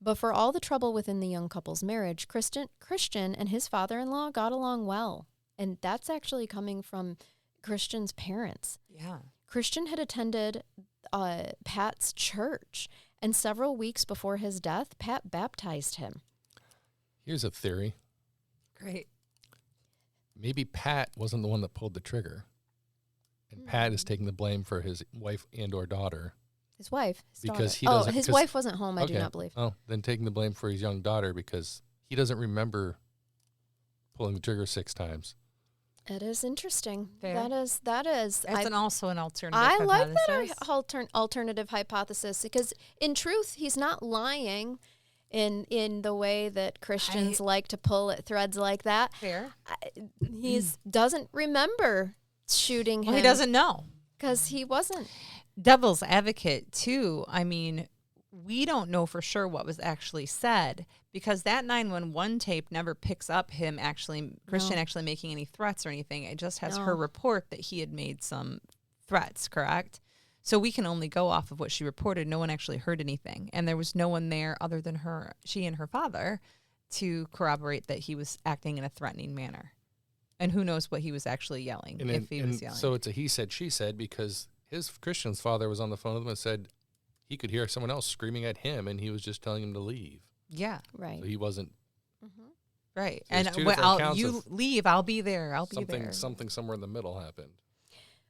But for all the trouble within the young couple's marriage, Christian and his father-in-law got along well. And that's actually coming from Christian's parents. Yeah. Christian had attended Pat's church, And several weeks before his death, Pat baptized him. Here's a theory. Great. Maybe Pat wasn't the one that pulled the trigger. And Pat is taking the blame for his wife and or daughter. His wife. Because he daughter. doesn't. His wife wasn't home, I do Okay. not believe. Oh, then taking the blame for his young daughter because he doesn't remember pulling the trigger 6 times. It is interesting. Fair. That is. That's also an alternative I like hypothesis. that alternative hypothesis because, in truth, he's not lying in the way that Christians like to pull at threads like that. Fair. He doesn't remember shooting him. Well, he doesn't know. Because he wasn't. Devil's advocate, too. I mean, we don't know for sure what was actually said because that 911 tape never picks up him Christian actually making any threats or anything. It just has her report that he had made some threats, correct? So we can only go off of what she reported. No one actually heard anything. And there was no one there other than she and her father to corroborate that he was acting in a threatening manner. And who knows what he was actually yelling, if he was yelling. So it's a he said, she said, because Christian's father was on the phone with him and said he could hear someone else screaming at him, and he was just telling him to leave. Yeah. Right. So he wasn't. Mm-hmm. Right. So and you leave, I'll be there. I'll be there. Something somewhere in the middle happened.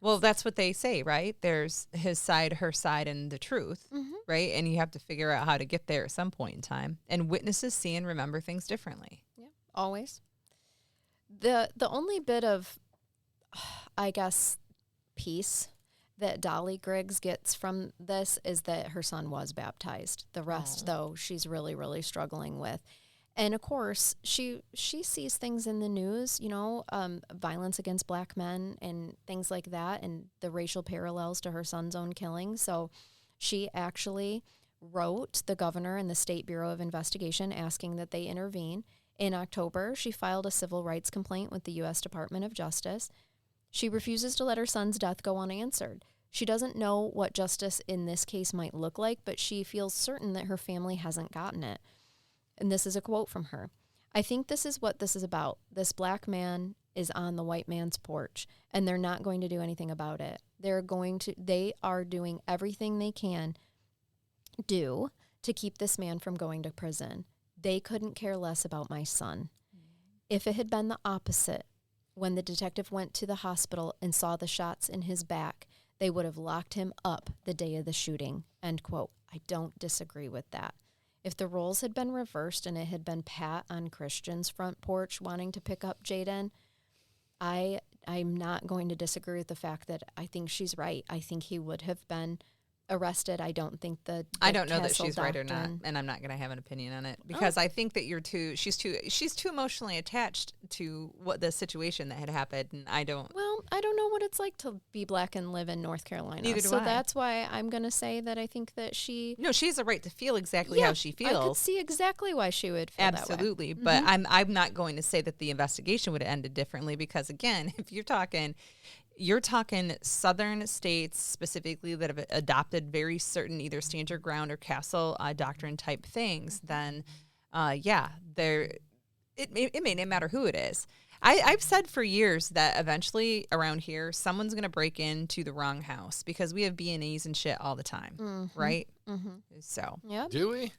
Well, that's what they say, right? There's his side, her side, and the truth, right? And you have to figure out how to get there at some point in time. And witnesses see and remember things differently. Yeah, always. The only bit of, I guess, peace that Dolly Griggs gets from this is that her son was baptized. The rest, though, she's really, really struggling with. And, of course, she sees things in the news, violence against black men and things like that and the racial parallels to her son's own killing. So she actually wrote the governor and the State Bureau of Investigation asking that they intervene. In October, she filed a civil rights complaint with the U.S. Department of Justice. She refuses to let her son's death go unanswered. She doesn't know what justice in this case might look like, but she feels certain that her family hasn't gotten it. And this is a quote from her. "I think this is what this is about. This black man is on the white man's porch, and they're not going to do anything about it. They are doing everything they can do to keep this man from going to prison. They couldn't care less about my son. If it had been the opposite, when the detective went to the hospital and saw the shots in his back, they would have locked him up the day of the shooting." End quote. I don't disagree with that. If the roles had been reversed and it had been Pat on Christian's front porch wanting to pick up Jaden, I'm not going to disagree with the fact that I think she's right. I think he would have been arrested. I don't think I don't know that she's right or not, and I'm not going to have an opinion on it because I think that she's too emotionally attached to what the situation that had happened, and I don't know what it's like to be black and live in North Carolina. Neither do so I. That's why I'm going to say that I think that she has a right to feel exactly how she feels. I could see exactly why she would feel absolutely, that way. But I'm not going to say that the investigation would have ended differently because again, if you're talking southern states specifically that have adopted very certain either stand your ground or castle doctrine type things, then it may not matter who it is. I've said for years that eventually around here someone's going to break into the wrong house because we have B&Es and shit all the time, right? Mm-hmm. So yep. Do we?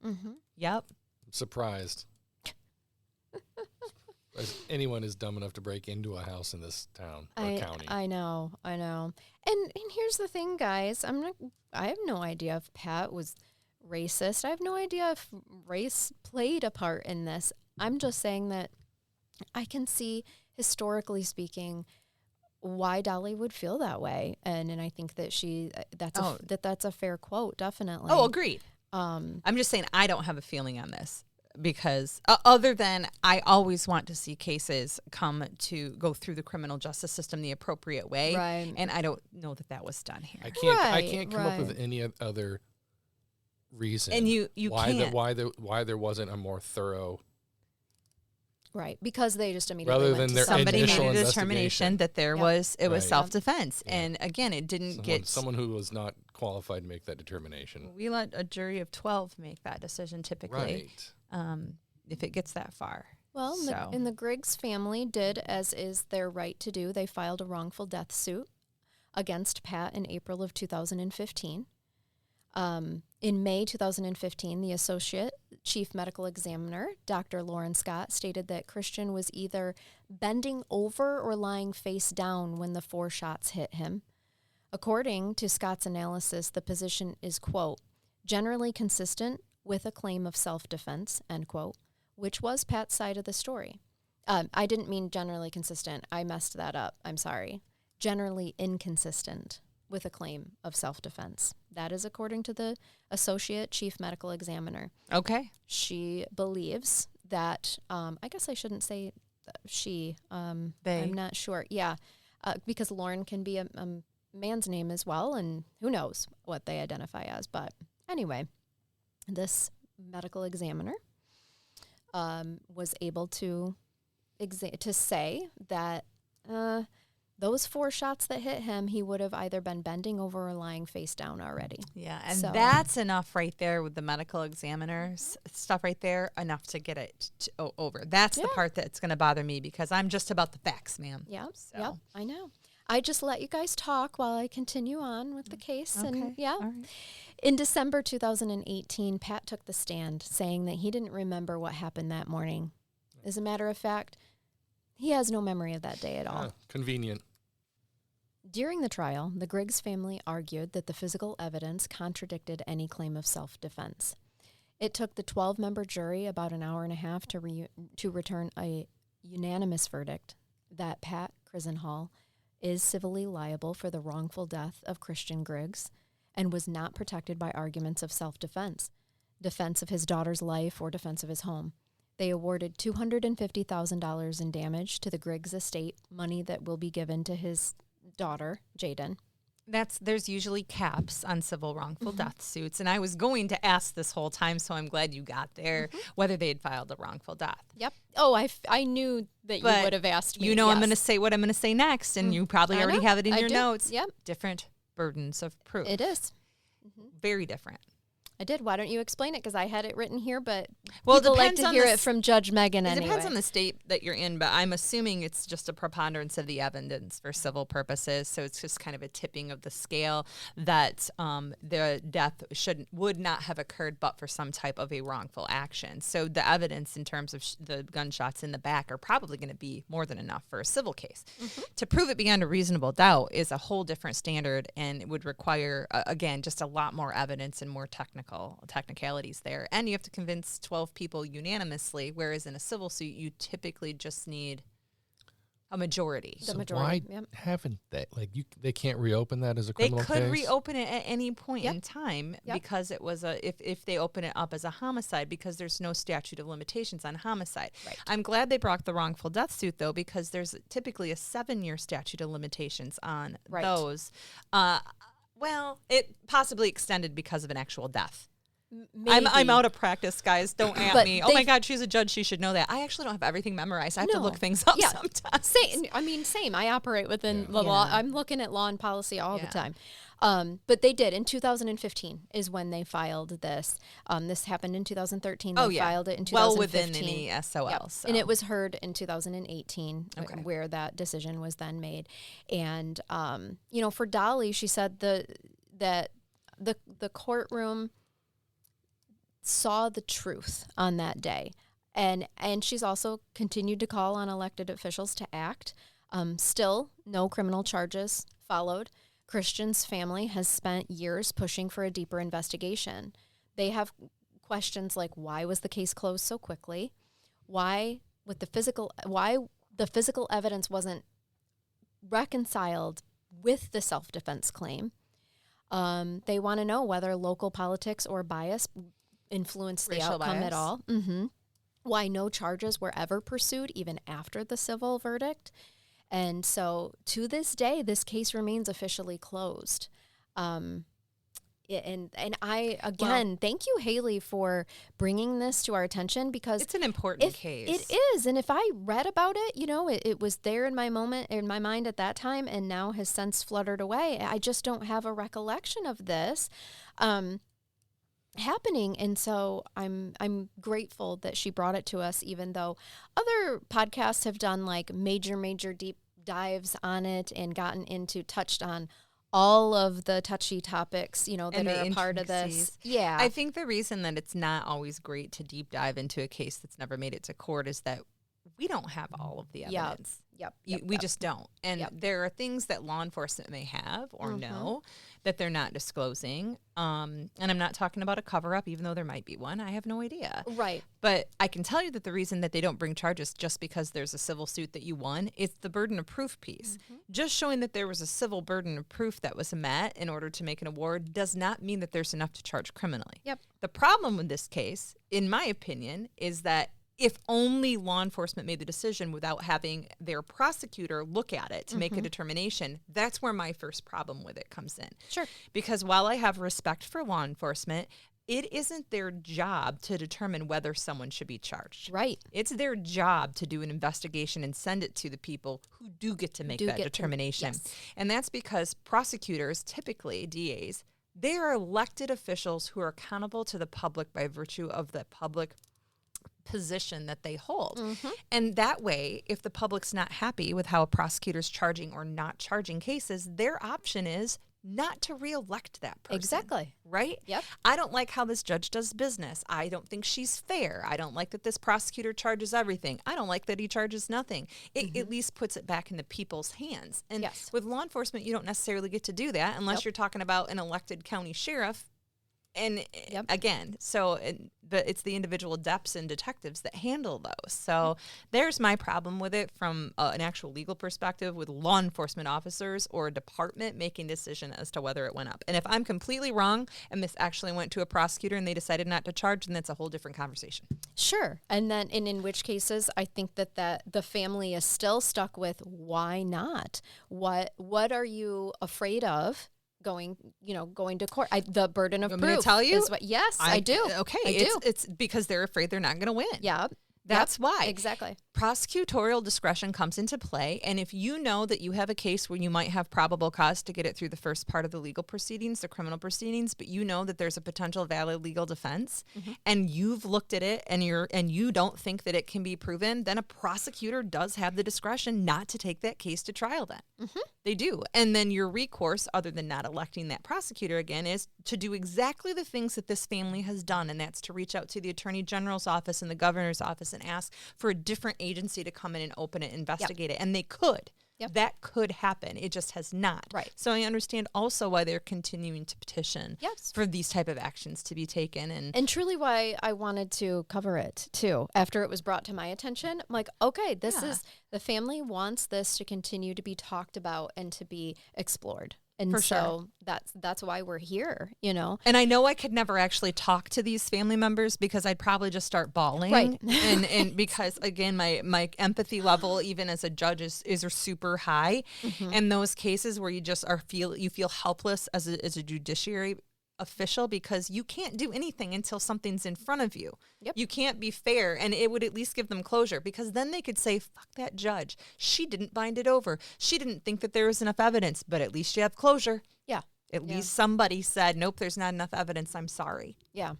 Mm-hmm. Yep. I'm surprised. As anyone is dumb enough to break into a house in this town or county. I know. And here's the thing, guys. I have no idea if Pat was racist. I have no idea if race played a part in this. I'm just saying that I can see, historically speaking, why Dolly would feel that way. And I think that that's a fair quote, definitely. Oh, agreed. I'm just saying I don't have a feeling on this. Because other than I always want to see cases go through the criminal justice system the appropriate way, right. And I don't know that was done here. I can't come up with any other reason. And you can't. Why there wasn't a more thorough. Right, because they just immediately rather than their somebody made a determination that it was self-defense, and again, it didn't get someone who was not qualified to make that determination. We let a jury of 12 make that decision typically. Right. If it gets that far. Well, and the Griggs family did as is their right to do. They filed a wrongful death suit against Pat in April of 2015. In May 2015, the Associate Chief Medical Examiner, Dr. Lauren Scott, stated that Christian was either bending over or lying face down when the 4 shots hit him. According to Scott's analysis, the position is, quote, generally consistent with a claim of self-defense, end quote, which was Pat's side of the story. I didn't mean generally consistent. I messed that up. I'm sorry. Generally inconsistent with a claim of self-defense. That is according to the Associate Chief Medical Examiner. Okay. She believes that, I guess I shouldn't say she. They. I'm not sure. Yeah, because Lauren can be a man's name as well, and who knows what they identify as. But anyway, this medical examiner was able to say that those 4 shots that hit him, he would have either been bending over or lying face down already. Yeah, and So- that's enough right there with the medical examiner's stuff right there, enough to get it over. That's the Yeah. part that's going to bother me because I'm just about the facts, ma'am. Yep, So. yep, I know. I just let you guys talk while I continue on with the case. And yeah. All right. In December 2018, Pat took the stand saying that he didn't remember what happened that morning. As a matter of fact, he has no memory of that day at all. Convenient. During the trial, the Griggs family argued that the physical evidence contradicted any claim of self-defense. It took the 12-member jury about an hour and a half to return a unanimous verdict that Pat Chisenhall is civilly liable for the wrongful death of Christian Griggs and was not protected by arguments of self-defense, defense of his daughter's life, or defense of his home. They awarded $250,000 in damage to the Griggs estate, money that will be given to his daughter, Jaden. There's usually caps on civil wrongful death suits, and I was going to ask this whole time, so I'm glad you got there, whether they had filed a wrongful death. Yep. Oh, I knew that But you would have asked me. You know I'm Yes. going to say what I'm going to say next, and you probably I already know. have it in I your do. notes. Yep. Different burdens of proof. It is. Very different. I did. Why don't you explain it? Because I had it written here, but Well, it people like depends to on hear the it from Judge Megan It anyway. depends on the state that you're in, but I'm assuming it's just a preponderance of the evidence for civil purposes. So it's just kind of a tipping of the scale that the death would not have occurred but for some type of a wrongful action. So the evidence in terms of the gunshots in the back are probably going to be more than enough for a civil case. To prove it beyond a reasonable doubt is a whole different standard, and it would require, again, just a lot more evidence and more technicalities there. And you have to convince 12 people unanimously, whereas in a civil suit, you typically just need a majority. The So majority, why yep. haven't they? Like, they can't reopen that as a They criminal could case? reopen it at any point Yep. in time Yep. because it was if they open it up as a homicide, because there's no statute of limitations on homicide. Right. I'm glad they brought the wrongful death suit though, because there's typically a 7-year statute of limitations on Right. those. Well, it possibly extended because of an actual death. I'm Maybe. out of practice, guys. Don't at But me. Oh my they've- God, she's a judge. She should know that. I actually don't have everything memorized. I have to No. look things up Yeah. sometimes. Same. I operate within the law. Yeah. I'm looking at law and policy all the Yeah. time. But they did. In 2015 is when they filed this. This happened in 2013. They filed it in 2015. Well within any SOL. Yep. So. And it was heard in 2018 Okay. where that decision was then made. And, for Dolly, she said that the courtroom saw the truth on that day. And she's also continued to call on elected officials to act. Still, no criminal charges followed. Christian's family has spent years pushing for a deeper investigation. They have questions like, why was the case closed so quickly? Why the physical evidence wasn't reconciled with the self-defense claim? They want to know whether local politics or bias influenced the Racial outcome bias. at all. Why no charges were ever pursued even after the civil verdict. And so to this day, this case remains officially closed. And I, again, thank you, Haley, for bringing this to our attention, because It's an important case. it is. And if I read about it, it was there in my mind at that time, and now has since fluttered away. I just don't have a recollection of this happening. And so I'm grateful that she brought it to us, even though other podcasts have done like major deep dives on it and touched on all of the touchy topics, that And the are a part of this. intricacies. Yeah. I think the reason that it's not always great to deep dive into a case that's never made it to court is that we don't have all of the evidence. We just don't. And there are things that law enforcement may have or know that they're not disclosing. And I'm not talking about a cover-up, even though there might be one. I have no idea. Right. But I can tell you that the reason that they don't bring charges just because there's a civil suit that you won, it's the burden of proof piece. Just showing that there was a civil burden of proof that was met in order to make an award does not mean that there's enough to charge criminally. Yep. The problem with this case, in my opinion, is that if only law enforcement made the decision without having their prosecutor look at it to make a determination, that's where my first problem with it comes in. Sure. Because while I have respect for law enforcement, it isn't their job to determine whether someone should be charged. Right. It's their job to do an investigation and send it to the people who do get to make that determination. And that's because prosecutors, typically DAs, they are elected officials who are accountable to the public by virtue of the public position that they hold. And that way, if the public's not happy with how a prosecutor's charging or not charging cases, their option is not to reelect that person. Exactly. Right? Yep. I don't like how this judge does business. I don't think she's fair. I don't like that this prosecutor charges everything. I don't like that he charges nothing. It at least puts it back in the people's hands. And with law enforcement, you don't necessarily get to do that unless you're talking about an elected county sheriff. And again, but it's the individual deputies and detectives that handle those. So there's my problem with it from an actual legal perspective with law enforcement officers or a department making decision as to whether it went up. And if I'm completely wrong and this actually went to a prosecutor and they decided not to charge, then that's a whole different conversation. Sure. And in which cases, I think that the family is still stuck with why not? What are you afraid of? Going to court. The burden of proof. Want me to tell you? Is yes, I do. Okay, I do. It's because they're afraid they're not going to win. Yeah. That's why. Exactly. Prosecutorial discretion comes into play, and if you know that you have a case where you might have probable cause to get it through the first part of the legal proceedings, the criminal proceedings, but you know that there's a potential valid legal defense, and you've looked at it and you don't think that it can be proven, then a prosecutor does have the discretion not to take that case to trial then. They do. And then your recourse, other than not electing that prosecutor again, is to do exactly the things that this family has done, and that's to reach out to the Attorney General's office and the governor's office and ask for a different agency to come in and open it, investigate it. And they could. That could happen. It just has not. Right. So I understand also why they're continuing to petition for these type of actions to be taken. And truly why I wanted to cover it, too. After it was brought to my attention, I'm like, okay, this is, the family wants this to continue to be talked about and to be explored. And For so that's why we're here, And I know I could never actually talk to these family members because I'd probably just start bawling. Right. and because, again, my empathy level, even as a judge, is super high. And those cases where you just you feel helpless as a judiciary official because you can't do anything until something's in front of you. You can't be fair, and it would at least give them closure because then they could say, fuck that judge. She didn't bind it over. She didn't think that there was enough evidence, but at least you have closure. Yeah. At least somebody said, nope, there's not enough evidence. I'm sorry. Yeah,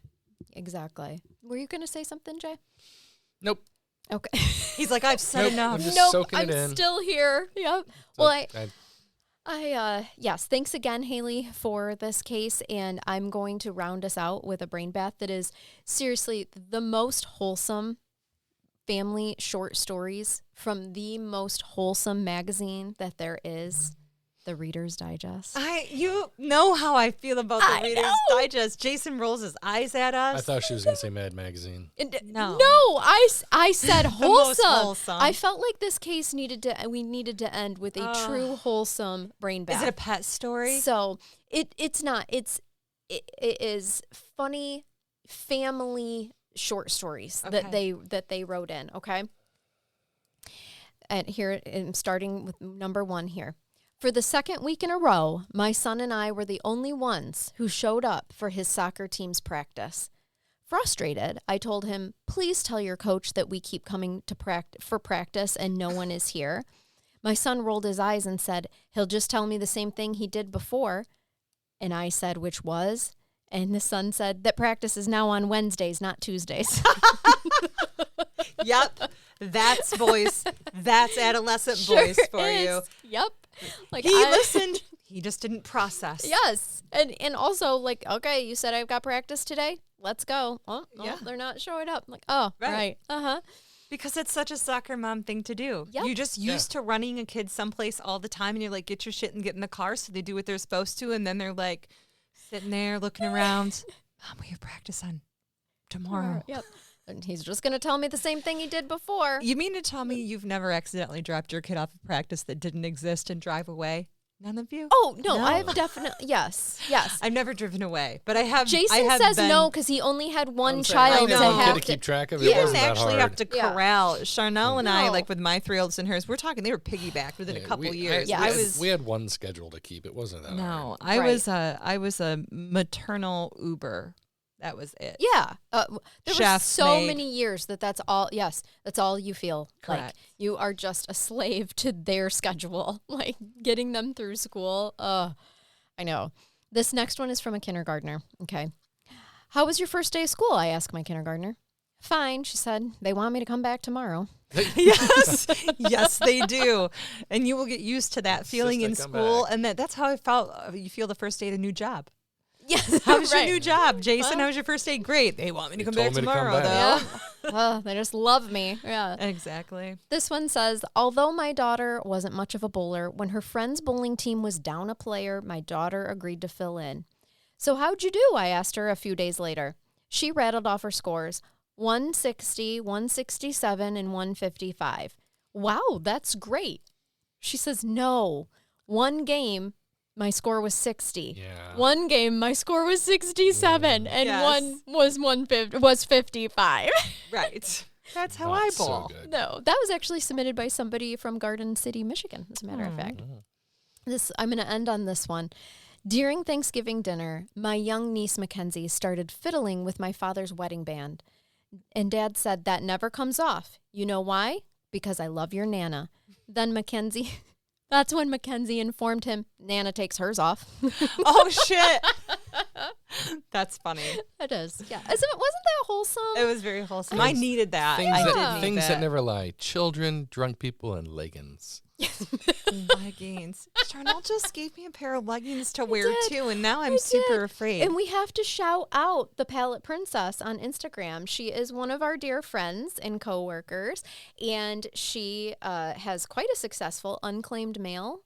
exactly. Were you going to say something, Jay? Nope. Okay. He's like, I've said enough. I'm just soaking it in. I'm still here. Yep. So Well, yes, thanks again, Haley, for this case, and I'm going to round us out with a brain bath that is seriously the most wholesome family short stories from the most wholesome magazine that there is, the Reader's Digest. You know how I feel about the I Reader's know. Digest. Jason rolls his eyes at us. I thought she was going to say Mad Magazine. No, I said wholesome. wholesome. I felt like this case needed to end with a true wholesome brain bath. Is it a pet story? So it's not. It is funny family short stories that they wrote in. Okay, and here I'm starting with number 1 here. For the second week in a row, my son and I were the only ones who showed up for his soccer team's practice. Frustrated, I told him, please tell your coach that we keep coming to practice and no one is here. My son rolled his eyes and said, he'll just tell me the same thing he did before. And I said, which was? And the son said, that practice is now on Wednesdays, not Tuesdays. Yep. That's adolescent voice for you. Yep. Like He listened. He just didn't process. Yes. And also, like, okay, you said I've got practice today. Let's go. Oh, Yeah. they're not showing up. I'm like, oh, right. Uh-huh. Because it's such a soccer mom thing to do. Yep. You're just used to running a kid someplace all the time, and you're like, get your shit and get in the car, so they do what they're supposed to, and then they're like sitting there looking around. Mom, we have practice on tomorrow. Yep. And he's just going to tell me the same thing he did before. You mean to tell me you've never accidentally dropped your kid off of practice that didn't exist and drive away? None of you? Oh, no. I've definitely, yes. I've never driven away, but I have. Jason says no because he only had one saying, I child didn't to have a kid have to keep track of. You It didn't wasn't that actually hard. have to corral. Charnell and I, No. like with my 3-year-olds and hers, we're talking, they were piggybacked within a couple years. We had one schedule to keep. It wasn't that hard. No, Right. I was a maternal Uber. That was it. Yeah. There were Chef, so maid. many years that's all, yes, that's all you feel like. Correct. You are just a slave to their schedule, like getting them through school. I know. This next one is from a kindergartner. Okay. How was your first day of school? I asked my kindergartner. Fine, she said. They want me to come back tomorrow. Yes. Yes, they do. And you will get used to that feeling in Insist I come school. back. And that's how I felt. You feel the first day at a new job. Yes. How was right. your new job, Jason? How was your first day? Great. They want me to come back told me to come tomorrow, back. though. Yeah. They just love me. Yeah. Exactly. This one says, although my daughter wasn't much of a bowler, when her friend's bowling team was down a player, my daughter agreed to fill in. So how'd you do? I asked her a few days later. She rattled off her scores, 160, 167, and 155. Wow, that's great. She says, no, one game, my score was 60. Yeah. One game, my score was 67, and Yes. one was 55. Right. That's how Not I so bowl. good. No, that was actually submitted by somebody from Garden City, Michigan, as a matter of fact. I'm going to end on this one. During Thanksgiving dinner, my young niece Mackenzie started fiddling with my father's wedding band. And Dad said, that never comes off. You know why? Because I love your Nana. Then that's when Mackenzie informed him, Nana takes hers off. Oh, shit. That's funny. It is. Yeah. Wasn't that wholesome? It was very wholesome. I needed that. Things, I that, did need things that. that never lie. Children, drunk people, and leggings. Leggings. Charnell just gave me a pair of leggings to wear did. too, and now I'm I super did. afraid. And we have to shout out the Palette Princess on Instagram. She is one of our dear friends and coworkers, and she has quite a successful unclaimed mail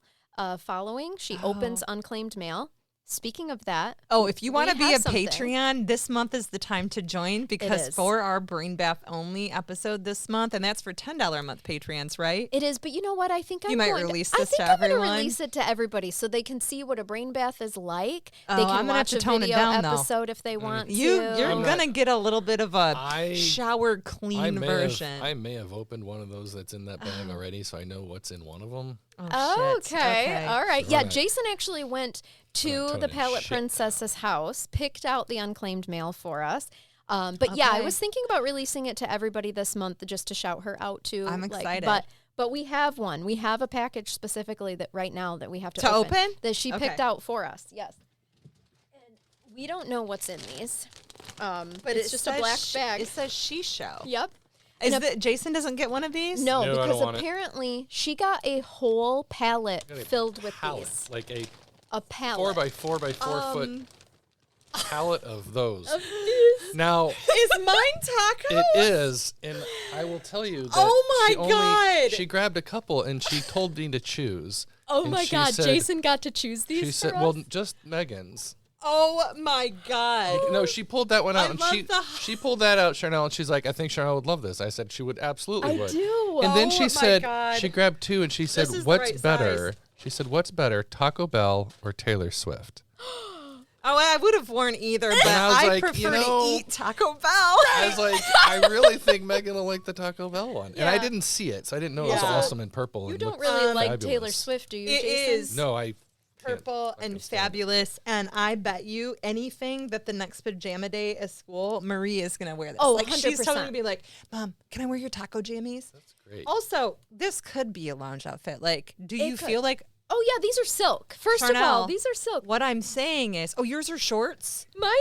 following. She opens unclaimed mail. Speaking of that, if you want to we be a have something. Patreon, this month is the time to join because is. for our Brain Bath only episode this month, and that's for $10 a month Patreons, right? it is. But you know what? I think You might release this to I'm going to everyone. release it to everybody so they can see what a brain bath is like. Oh, They can I'm gonna have watch to a tone it video down, though. episode if they want You're to. I'm gonna get a little bit of a shower clean version. I may have opened one of those that's in that bag already, so I know what's in one of them. Oh, shit. Okay. All right. Yeah, Right. Jason actually went to tone the his Palette shit Princess's house, picked out the unclaimed mail for us. But yeah, I Okay. was thinking about releasing it to everybody this month just to shout her out to. I'm excited. But we have one. We have a package specifically that right now that we have to To open? that she picked Okay. out for us. Yes. And we don't know what's in these. But it's just a says black bag. It says she show. Yep. Is And that Jason doesn't get one of these? No, No, I don't because want it. apparently she got a whole pallet Got a filled with pallet, these. like a A pallet. 4x4 by 4 foot pallet of those. these. Now Is mine taco? it is, and I will tell you that Oh my she God. she grabbed a couple and she told me to choose. Oh And my she God, said- Jason got to choose these She for said, us? "Well, just Megan's." Oh my God. No, she pulled that one out, I and love she pulled that out, Charnell, and she's like, "I think Charnell would love this." I said she would absolutely I would. do. And then Oh she my said God. she grabbed two, and she said, is the "What's right better?" size. She said, "What's better, Taco Bell or Taylor Swift?" Oh, I would have worn either, but I was I like, prefer you know- to eat Taco Bell. I was like, I really think Megan will like the Taco Bell one, and I Yeah. didn't see it, so I didn't know it was Yeah. awesome and purple. You and don't looked really like fabulous. Taylor Swift, do you, It Jason? is. No, I Purple fucking and stand it. fabulous, and I bet you anything that the next pajama day at school, Marie is gonna wear this. Oh, like she's 100%. totally gonna be like, "Mom, can I wear your taco jammies?" That's great. Also, this could be a lounge outfit. Like, do you could. feel like Oh, yeah, these are silk. First of all, Charnell, these are silk. what I'm saying is, oh, yours are shorts? Mine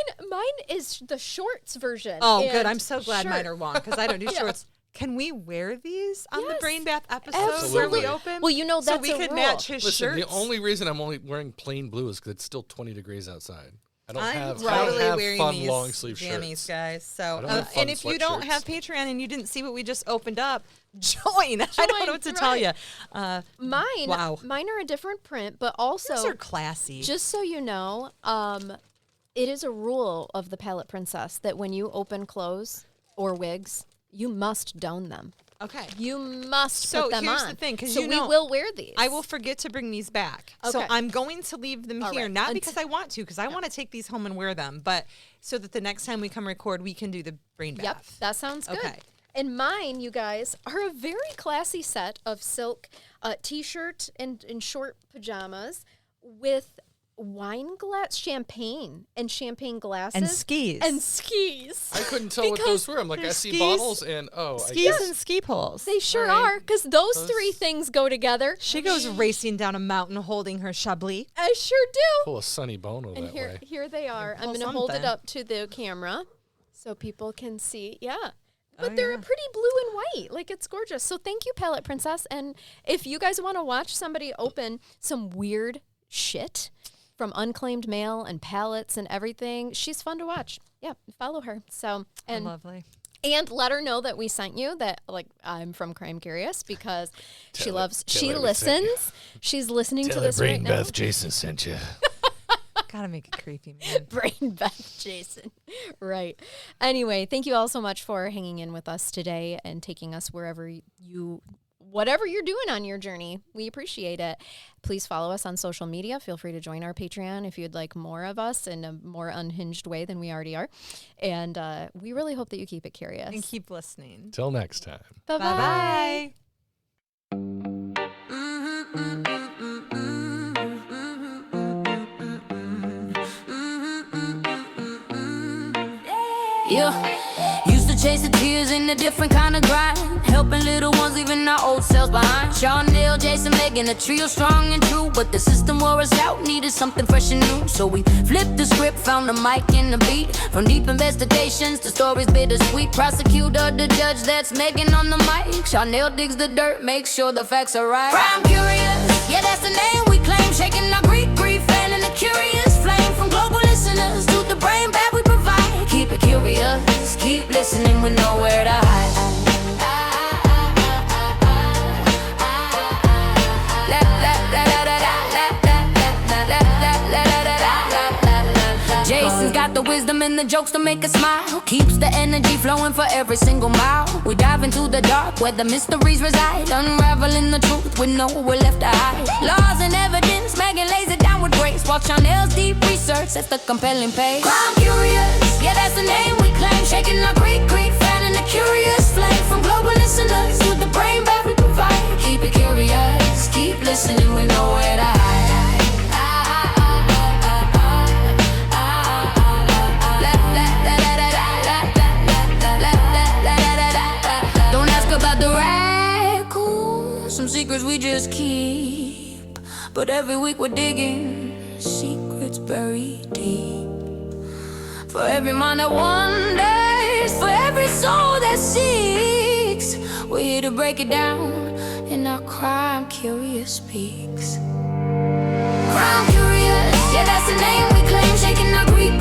is the shorts version. Oh, good. and I'm so glad mine shirt. are long because I don't do Yeah. shorts. Can we wear these on the Yes. brain bath episode where we Absolutely. open? Well, you know so that's we a could rule. match his Listen, shirts. the only reason I'm only wearing plain blue is because it's still 20 degrees outside. I don't have wearing fun these long sleeve jammies, shirts. guys. So, don't have fun and if you don't sweatshirts. have Patreon and you didn't see what we just opened up, join. I don't know what to tell you. Mine, Wow. mine are a different print, but also Those are classy. just so you know, it is a rule of the Palette Princess that when you open clothes or wigs, you must don them. Okay. You must So put them here's on. the thing, 'cause so you we know, will wear these. I will forget to bring these back. So Okay. I'm going to leave them All here, right. not because I want to, because I want to take these home and wear them, but so that the next time we come record, we can do the brain bath. Yep, that sounds good. Okay. And mine, you guys, are a very classy set of silk t-shirt and short pajamas with wine glass, champagne glasses. And skis. And skis. I couldn't tell what those were. I'm like, I there's see skis- bottles and, I Skis guess. and ski poles. They sure All right. are, because those three things go together. She goes racing down a mountain holding her Chablis. I sure do. Pull a Sonny Bono And that here, way. here they are. I'm pull going to hold it something. up to the camera so people can see. Yeah. But Oh, they're yeah. pretty blue and white. Like, it's gorgeous. So thank you, Palette Princess. And if you guys want to watch somebody open some weird shit from unclaimed mail and pallets and everything, she's fun to watch. Yeah, follow her. So, and Lovely. and let her know that we sent you, that like I'm from Crime Curious, because she listens. She's listening to this right now. Jason sent you. Gotta make it creepy, man. Brain Beth Jason. Right. Anyway, thank you all so much for hanging in with us today and taking us wherever whatever you're doing on your journey. We appreciate it. Please follow us on social media. Feel free to join our Patreon if you'd like more of us in a more unhinged way than we already are. And we really hope that you keep it curious. And keep listening. Till next time. Bye-bye. Bye-bye. Yeah, used to chase the tears in a different kind of grind, helping little ones leaving our old selves behind. Charnell, Jason, Megan, a trio strong and true, but the system wore us out, needed something fresh and new. So we flipped the script, found the mic and the beat. From deep investigations to stories bittersweet. Prosecutor, the judge, that's Megan on the mic. Charnell digs the dirt, makes sure the facts are right. Crime Curious, yeah, that's the name we claim. Shaking our grief, fanning the curious flame. From global listeners to the brain bath we provide. Keep it curious, keep listening with nowhere to hide. Jason's got the wisdom and the jokes to make us smile. Keeps the energy flowing for every single mile. We dive into the dark where the mysteries reside, unraveling the truth with nowhere left to hide. Laws and evidence, Megan lays it down with grace, while Charnell's deep research sets the compelling pace. Crime Curious, yeah, that's the name we claim. Shaking our grief, fanning the curious flame. From global listeners to the brain bath we provide. Keep it curious, keep listening with nowhere to hide. Don't ask about the raccoons, some secrets we just keep. But every week we're digging secrets buried deep. For every mind that wonders, for every soul that seeks, we're here to break it down in our Crime Curious Speaks. Crime Curious, yeah, that's the name we claim. Shaking our grief,